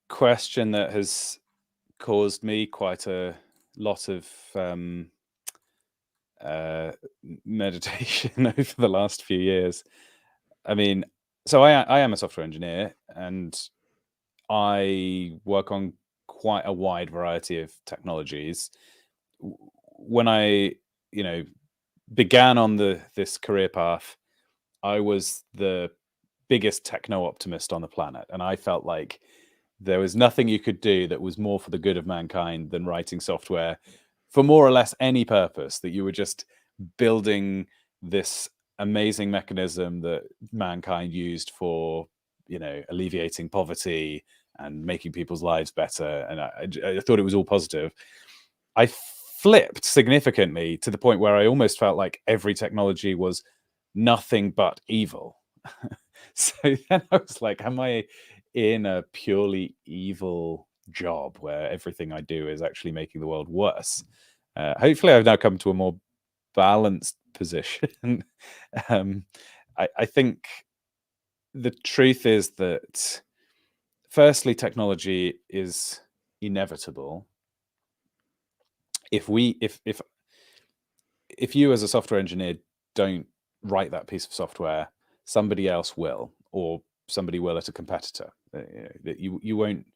question that has caused me quite a lot of meditation over the last few years. I mean, so I am a software engineer, and I work on quite a wide variety of technologies. When I, began on this career path, I was the biggest techno optimist on the planet, and I felt like there was nothing you could do that was more for the good of mankind than writing software for more or less any purpose, that you were just building this amazing mechanism that mankind used for alleviating poverty and making people's lives better, and I thought it was all positive. I flipped significantly to the point where I almost felt like every technology was nothing but evil. So then I was like, am I in a purely evil job where everything I do is actually making the world worse? Hopefully I've now come to a more balanced position. I think the truth is that firstly, technology is inevitable. If you as a software engineer don't write that piece of software, somebody else will, or somebody will at a competitor. You won't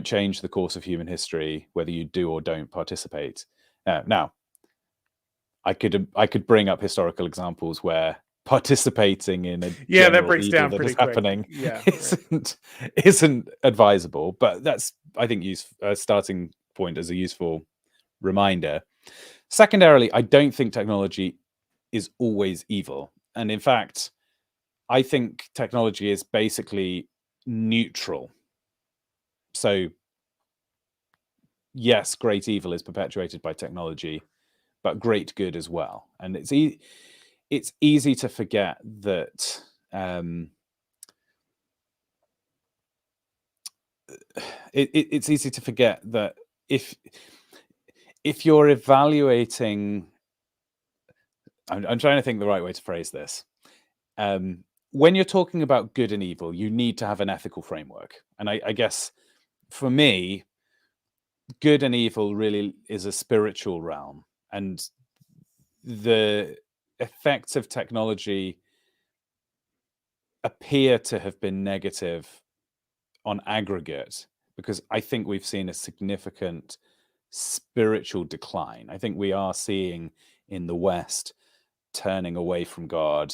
change the course of human history whether you do or don't participate. Now, I could bring up historical examples where participating in a that breaks evil down that pretty is quick. happening Yeah, isn't advisable, but that's, I think, a starting point as a useful reminder. Secondarily, I don't think technology is always evil, and in fact, I think technology is basically neutral. So yes, great evil is perpetuated by technology, but great good as well. And it's easy to forget that it's easy to forget that if you're evaluating, I'm trying to think the right way to phrase this. When you're talking about good and evil, you need to have an ethical framework. And I guess for me, good and evil really is a spiritual realm. And the effects of technology appear to have been negative on aggregate, because I think we've seen a significant spiritual decline. I think we are seeing in the West turning away from God,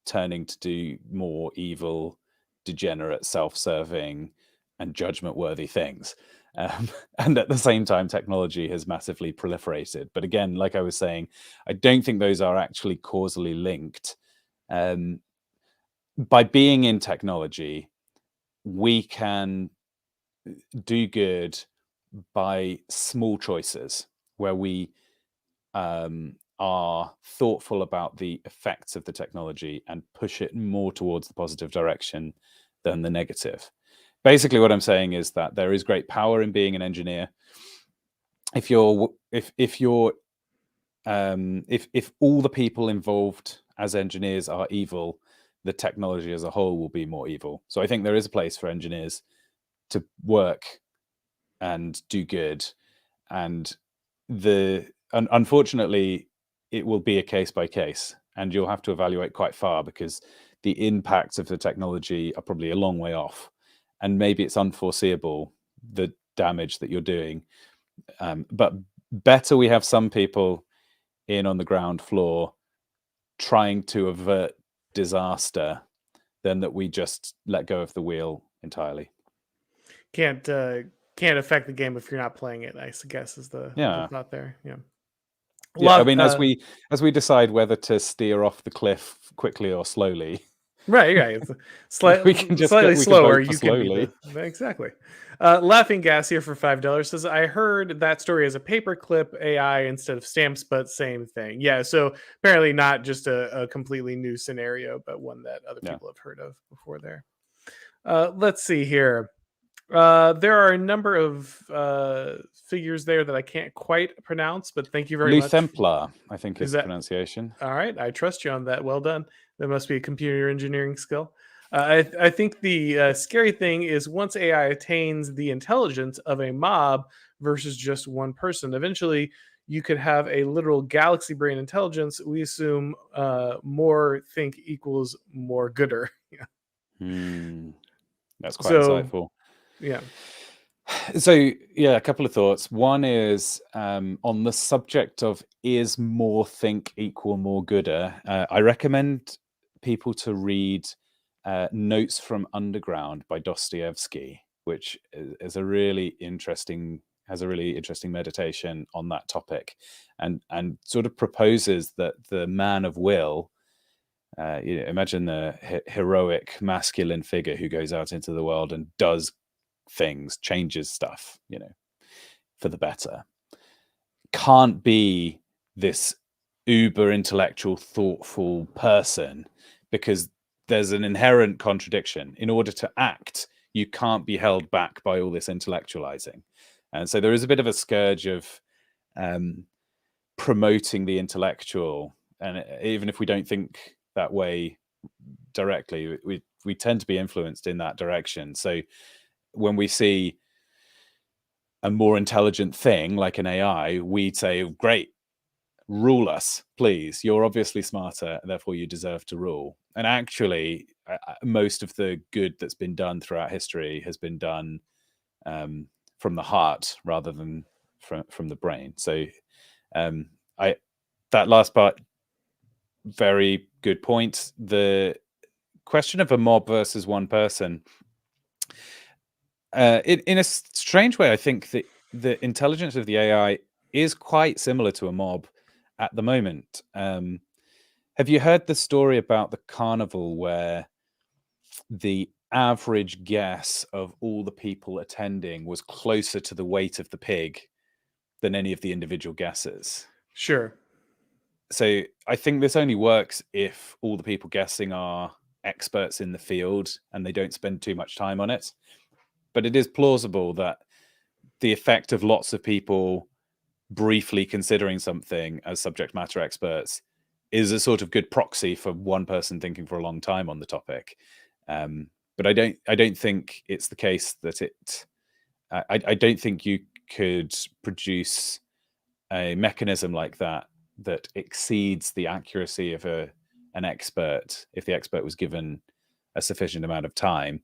turning to do more evil, degenerate, self-serving, and judgment-worthy things. And at the same time, technology has massively proliferated. But again, like I was saying, I don't think those are actually causally linked. By being in technology, we can do good by small choices where we are thoughtful about the effects of the technology and push it more towards the positive direction than the negative. Basically, what I'm saying is that there is great power in being an engineer. If all the people involved as engineers are evil, the technology as a whole will be more evil. So I think there is a place for engineers to work and do good. And unfortunately, it will be a case by case, and you'll have to evaluate quite far, because the impacts of the technology are probably a long way off, and maybe it's unforeseeable, the damage that you're doing. But better we have some people in on the ground floor trying to avert disaster than that we just let go of the wheel entirely. Can't affect the game if you're not playing it, I guess, is the thought there. Yeah. Yeah, I mean, as we decide whether to steer off the cliff quickly or slowly, right. It's we can slightly slower. You slowly. Can be exactly. Laughing Gas here for $5 says, I heard that story as a paperclip AI instead of stamps, but same thing. Yeah, so apparently not just a completely new scenario, but one that other people have heard of before there. Let's see here. There are a number of figures there that I can't quite pronounce, but thank you very much. Luthemplar, I think is the pronunciation. All right, I trust you on that. Well done. That must be a computer engineering skill. I think the scary thing is once AI attains the intelligence of a mob versus just one person, eventually you could have a literal galaxy brain intelligence. We assume more think equals more gooder. That's quite insightful. Yeah. So yeah, a couple of thoughts. One is on the subject of is more think equal more gooder. I recommend people to read Notes from Underground by Dostoevsky, which is a really interesting meditation on that topic, and sort of proposes that the man of will, imagine the heroic masculine figure who goes out into the world and does things, changes stuff, for the better, can't be this uber intellectual, thoughtful person, because there's an inherent contradiction. In order to act, you can't be held back by all this intellectualizing. And so there is a bit of a scourge of promoting the intellectual. And even if we don't think that way directly, we tend to be influenced in that direction. So when we see a more intelligent thing like an AI, we'd say, great, rule us, please. You're obviously smarter, therefore you deserve to rule. And actually, most of the good that's been done throughout history has been done from the heart rather than from the brain. So that last part, very good point. The question of a mob versus one person, in a strange way, I think that the intelligence of the AI is quite similar to a mob at the moment. Have you heard the story about the carnival where the average guess of all the people attending was closer to the weight of the pig than any of the individual guesses. Sure. So I think this only works if all the people guessing are experts in the field and they don't spend too much time on it. But it is plausible that the effect of lots of people briefly considering something as subject matter experts is a sort of good proxy for one person thinking for a long time on the topic. But I don't think it's the case that I don't think you could produce a mechanism like that exceeds the accuracy of an expert if the expert was given a sufficient amount of time.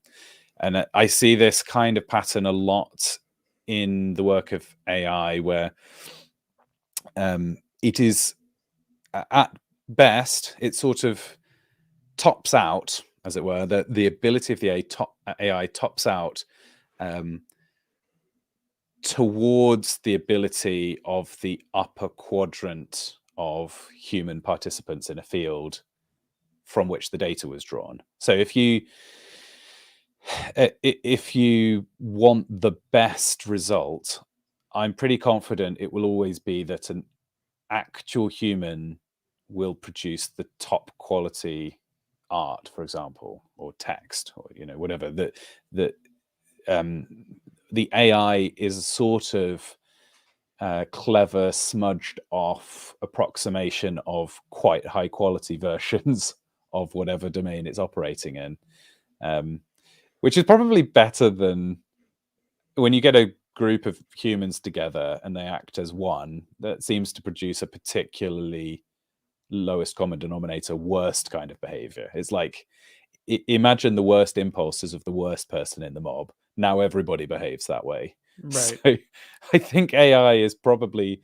And I see this kind of pattern a lot in the work of AI, where it is at best, it sort of tops out, as it were, the ability of the AI tops out towards the ability of the upper quadrant of human participants in a field from which the data was drawn. So if you want the best result, I'm pretty confident it will always be that an actual human will produce the top quality art, for example, or text, or whatever. That the AI is a sort of clever, smudged off approximation of quite high quality versions of whatever domain it's operating in, which is probably better than when you get a group of humans together and they act as one. That seems to produce a particularly lowest common denominator, worst kind of behavior. It's like, imagine the worst impulses of the worst person in the mob. Now everybody behaves that way. Right. So I think AI is probably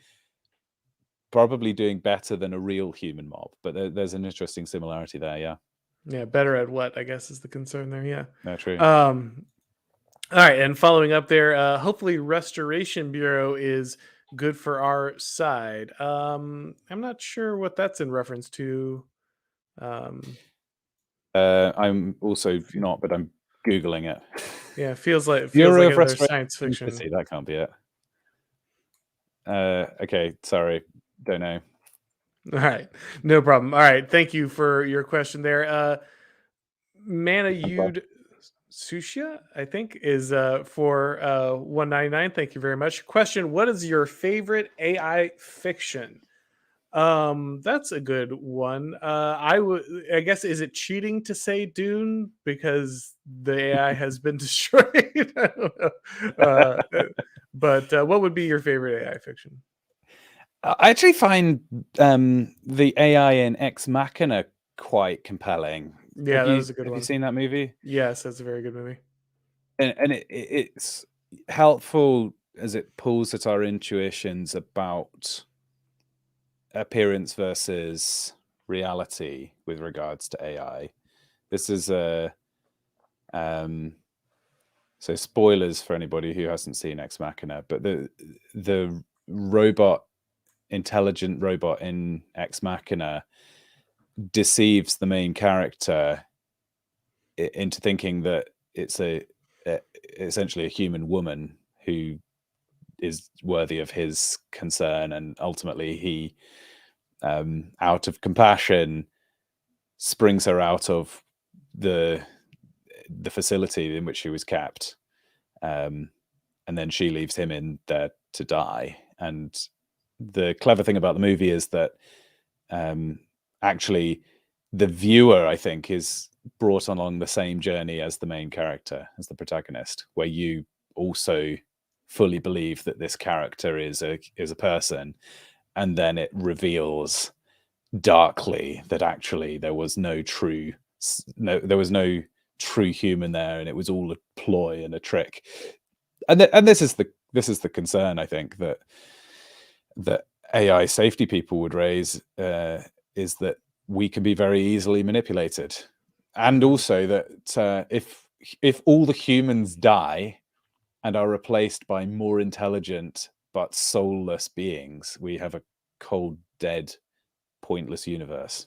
doing better than a real human mob, but there's an interesting similarity there. Yeah, better at what, I guess, is the concern there. Yeah. No, true. All right, and following up there, hopefully Restoration Bureau is good for our side. I'm not sure what that's in reference to. I'm also Fe- not, but I'm Googling it. yeah, it feels like Bureau of another Restoration science fiction. City, that can't be it. Okay, sorry, don't know. All right, no problem. All right, thank you for your question there. Mana Yud Sushia, I think, is for 199. Thank you very much. Question: what is your favorite AI fiction? That's a good one. I guess, is it cheating to say Dune because the AI has been destroyed? I don't know. But what would be your favorite AI fiction? I actually find the AI in Ex Machina quite compelling. Yeah, that was a good Have you one. seen that movie? Yes, that's a very good movie. And it's helpful as it pulls at our intuitions about appearance versus reality with regards to AI. This is so spoilers for anybody who hasn't seen Ex Machina, but the intelligent robot in Ex Machina deceives the main character into thinking that it's essentially a human woman who is worthy of his concern, and ultimately he, out of compassion, springs her out of the facility in which she was kept, and then she leaves him in there to die. And the clever thing about the movie is that actually the viewer, I think, is brought along the same journey as the main character, as the protagonist, where you also fully believe that this character is a person, and then it reveals darkly that actually there was no true human there, and it was all a ploy and a trick. And this is the concern, I think, that AI safety people would raise, is that we can be very easily manipulated, and also that if all the humans die and are replaced by more intelligent but soulless beings, we have a cold, dead, pointless universe.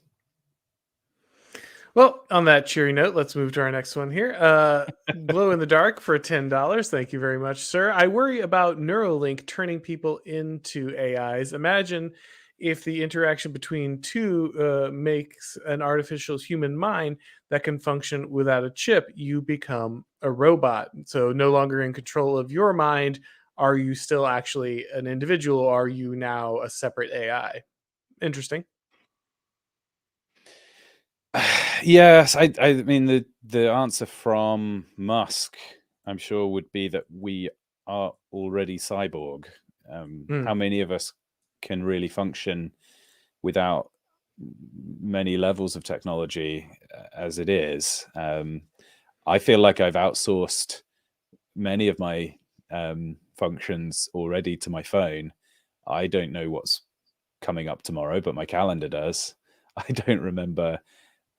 Well, on that cheery note, let's move to our next one here. Glow in the dark for $10. Thank you very much, sir. I worry about Neuralink turning people into AIs. Imagine if the interaction between two makes an artificial human mind that can function without a chip. You become a robot. So, no longer in control of your mind. Are you still actually an individual? Or are you now a separate AI? Interesting. Yes, I mean the answer from Musk, I'm sure, would be that we are already cyborg. How Hmm. many of us can really function without many levels of technology as it is? I feel like I've outsourced many of my functions already to my phone. I don't know what's coming up tomorrow, but my calendar does. I don't remember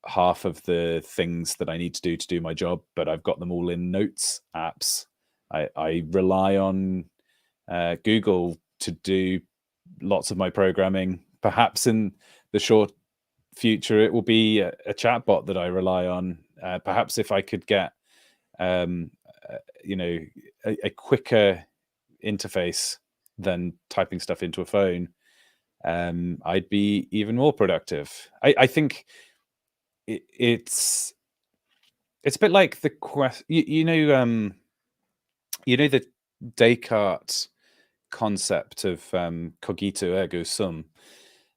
half of the things that I need to do my job, but I've got them all in notes apps. I rely on Google to do lots of my programming. Perhaps in the short future, it will be a chatbot that I rely on. Perhaps if I could get, um, you know, a quicker interface than typing stuff into a phone, I'd be even more productive. I think it's a bit like the quest. You know the Descartes concept of cogito ergo sum.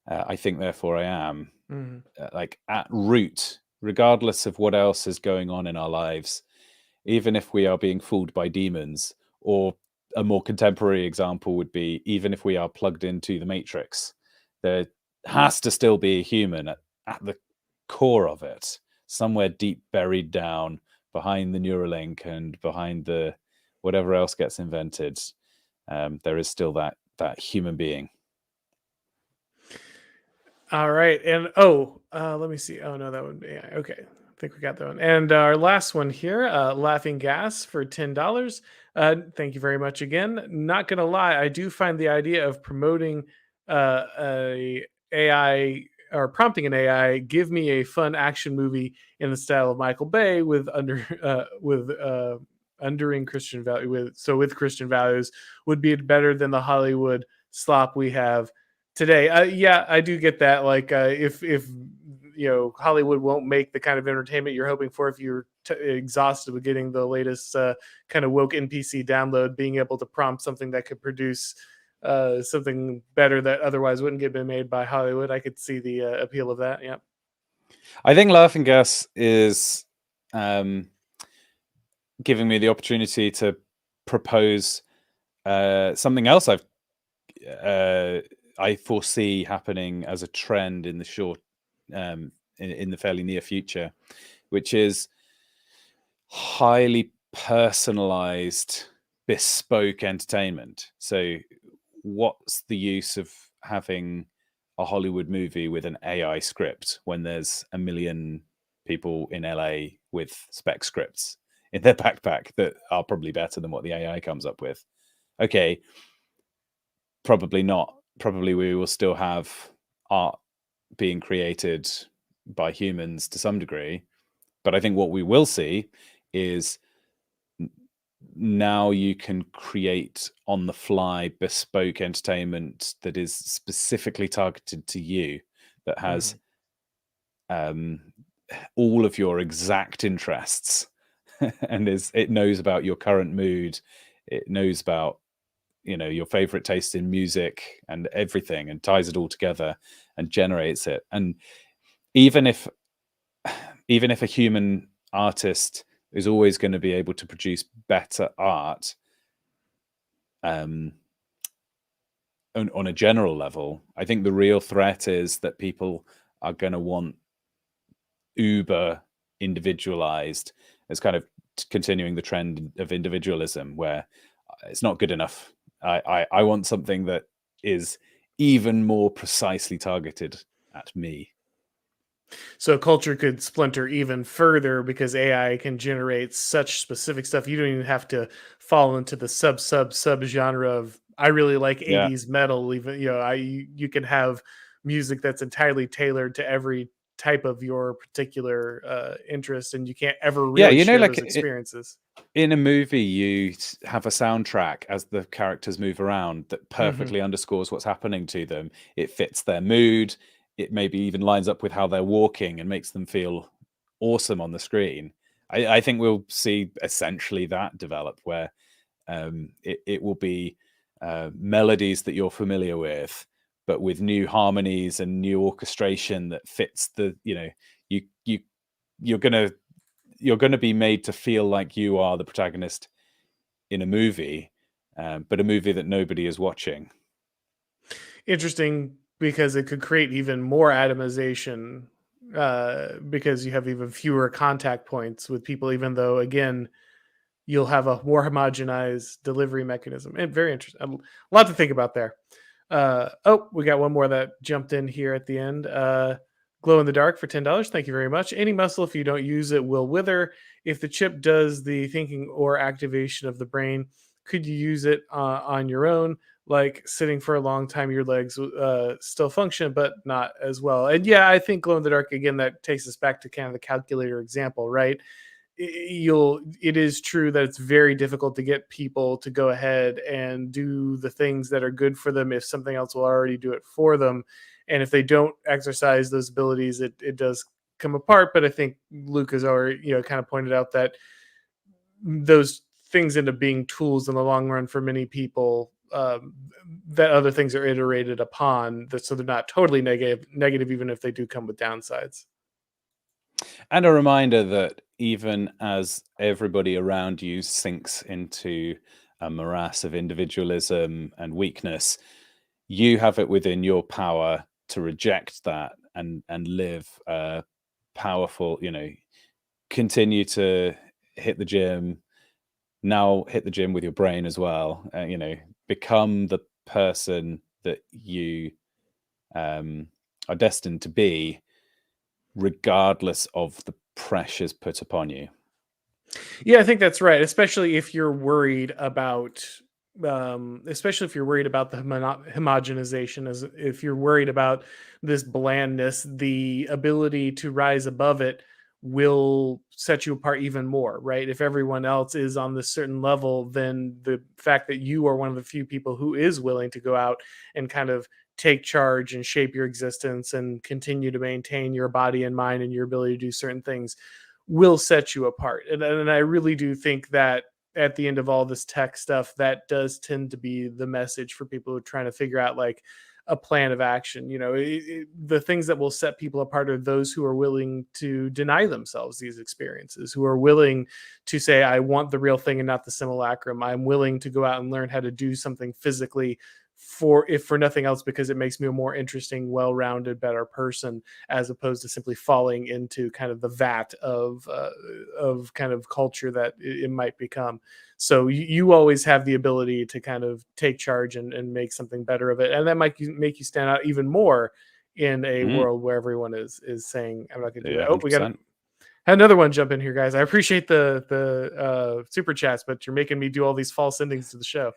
I think, therefore, I am. Hmm. Like at root, regardless of what else is going on in our lives, even if we are being fooled by demons, or a more contemporary example would be even if we are plugged into the matrix, there has to still be a human at the core of it, somewhere deep buried down behind the Neuralink and behind the whatever else gets invented. There is still that human being. All right. And let me see. Oh no, that would be yeah, okay. I think we got that one. And our last one here, Laughing Gas for $10. Thank you very much again. Not gonna lie, I do find the idea of promoting a AI or prompting an AI, give me a fun action movie in the style of Michael Bay with undering Christian value with Christian values would be better than the Hollywood slop we have today. Yeah, I do get that. Like, if Hollywood won't make the kind of entertainment you're hoping for, if you're exhausted with getting the latest kind of woke NPC download, being able to prompt something that could produce something better that otherwise wouldn't get been made by Hollywood, I could see the appeal of that. Yeah. I think Laughing Gas is giving me the opportunity to propose something else I foresee happening as a trend in the short, in the fairly near future, which is highly personalized, bespoke entertainment. So, what's the use of having a Hollywood movie with an AI script when there's a million people in LA with spec scripts in their backpack that are probably better than what the AI comes up with? Okay, probably not. Probably we will still have art being created by humans to some degree. But I think what we will see is now you can create on the fly bespoke entertainment that is specifically targeted to you, that has Mhm. um, all of your exact interests and it knows about your current mood, it knows about your favorite taste in music and everything, and ties it all together and generates it. And even if a human artist is always going to be able to produce better art, um, on a general level, I think the real threat is that people are going to want uber individualized, as kind of continuing the trend of individualism, where it's not good enough. I want something that is even more precisely targeted at me. So culture could splinter even further because AI can generate such specific stuff. You don't even have to fall into the sub genre of I really like Yeah, 80s metal. Even you can have music that's entirely tailored to every type of your particular interest, and you can't ever Yeah, really share like those experiences. in a movie, you have a soundtrack as the characters move around that Hmm. perfectly underscores what's happening to them. It fits their mood. It maybe even lines up with how they're walking and makes them feel awesome on the screen. I think we'll see essentially that develop, where it will be melodies that you're familiar with, but with new harmonies and new orchestration that fits the, you you you're gonna be made to feel like you are the protagonist in a movie, but a movie that nobody is watching. Interesting, because it could create even more atomization, because you have even fewer contact points with people, even though, again, you'll have a more homogenized delivery mechanism. And very interesting. A lot to think about there. Oh, we got one more that jumped in here at the end. Glow in the dark for $10. Thank you very much. Any muscle, if you don't use it, will wither. If the chip does the thinking or activation of the brain, could you use it on your own? Like sitting for a long time, your legs still function, but not as well. And yeah, I think glow in the dark, again, that takes us back to kind of the calculator example, right? It is true that it's very difficult to get people to go ahead and do the things that are good for them if something else will already do it for them. And if they don't exercise those abilities, it does come apart. But I think Luke has already, kind of pointed out that those things end up being tools in the long run for many people, that other things are iterated upon, so they're not totally negative, even if they do come with downsides. And a reminder that even as everybody around you sinks into a morass of individualism and weakness, you have it within your power to reject that and live a powerful, continue to hit the gym. Now hit the gym with your brain as well. Become the person that you are destined to be, regardless of the pressures put upon you. Yeah, I think that's right. Especially if you're worried about, especially if you're worried about the homogenization, as if you're worried about this blandness, the ability to rise above it will set you apart even more, right? If everyone else is on this certain level, then the fact that you are one of the few people who is willing to go out and kind of take charge and shape your existence and continue to maintain your body and mind and your ability to do certain things will set you apart. And I really do think that at the end of all this tech stuff, that does tend to be the message for people who are trying to figure out like a plan of action. The things that will set people apart are those who are willing to deny themselves these experiences, who are willing to say, I want the real thing and not the simulacrum. I'm willing to go out and learn how to do something physically, for if for nothing else, because it makes me a more interesting, well-rounded, better person, as opposed to simply falling into kind of the vat of kind of culture that it might become. So you always have the ability to kind of take charge and make something better of it, and that might make you stand out even more in a Mm, world where everyone is saying, I'm not going to do yeah, that. Oh, we got 100%. had another one jump in here, guys. I appreciate the super chats, but you're making me do all these false endings to the show.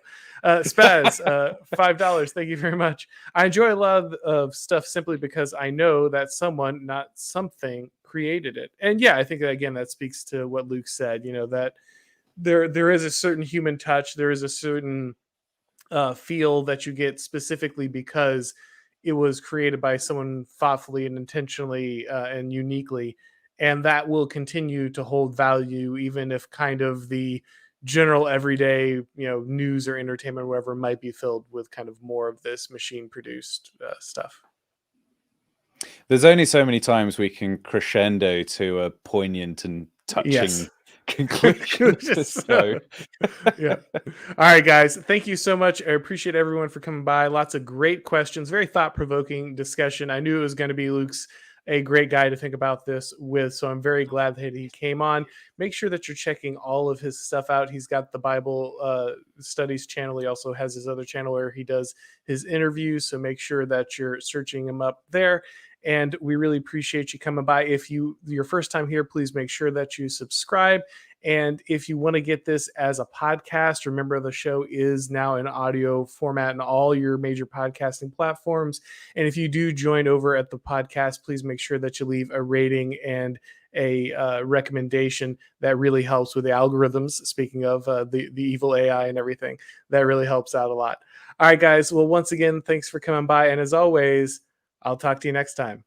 Spaz, $5. Thank you very much. I enjoy a lot of stuff simply because I know that someone, not something, created it. And yeah, I think that, again, that speaks to what Luke said. That there is a certain human touch. There is a certain feel that you get specifically because it was created by someone thoughtfully and intentionally, and uniquely, and that will continue to hold value even if kind of the general everyday news or entertainment or whatever might be filled with kind of more of this machine produced stuff. There's only so many times we can crescendo to a poignant and touching Yes. conclusion. So, Yeah. All right, guys. Thank you so much. I appreciate everyone for coming by. Lots of great questions, very thought provoking discussion. I knew it was going to be Luke's a great guy to think about this with. So I'm very glad that he came on. Make sure that you're checking all of his stuff out. He's got the Bible studies channel. He also has his other channel where he does his interviews. So make sure that you're searching him up there. and we really appreciate you coming by. If your first time here, please make sure that you subscribe. And if you want to get this as a podcast, remember the show is now in audio format in all your major podcasting platforms. And if you do join over at the podcast, please make sure that you leave a rating and a recommendation. That really helps with the algorithms. Speaking of the evil AI and everything, that really helps out a lot. All right, guys. Well, once again, thanks for coming by. And as always, I'll talk to you next time.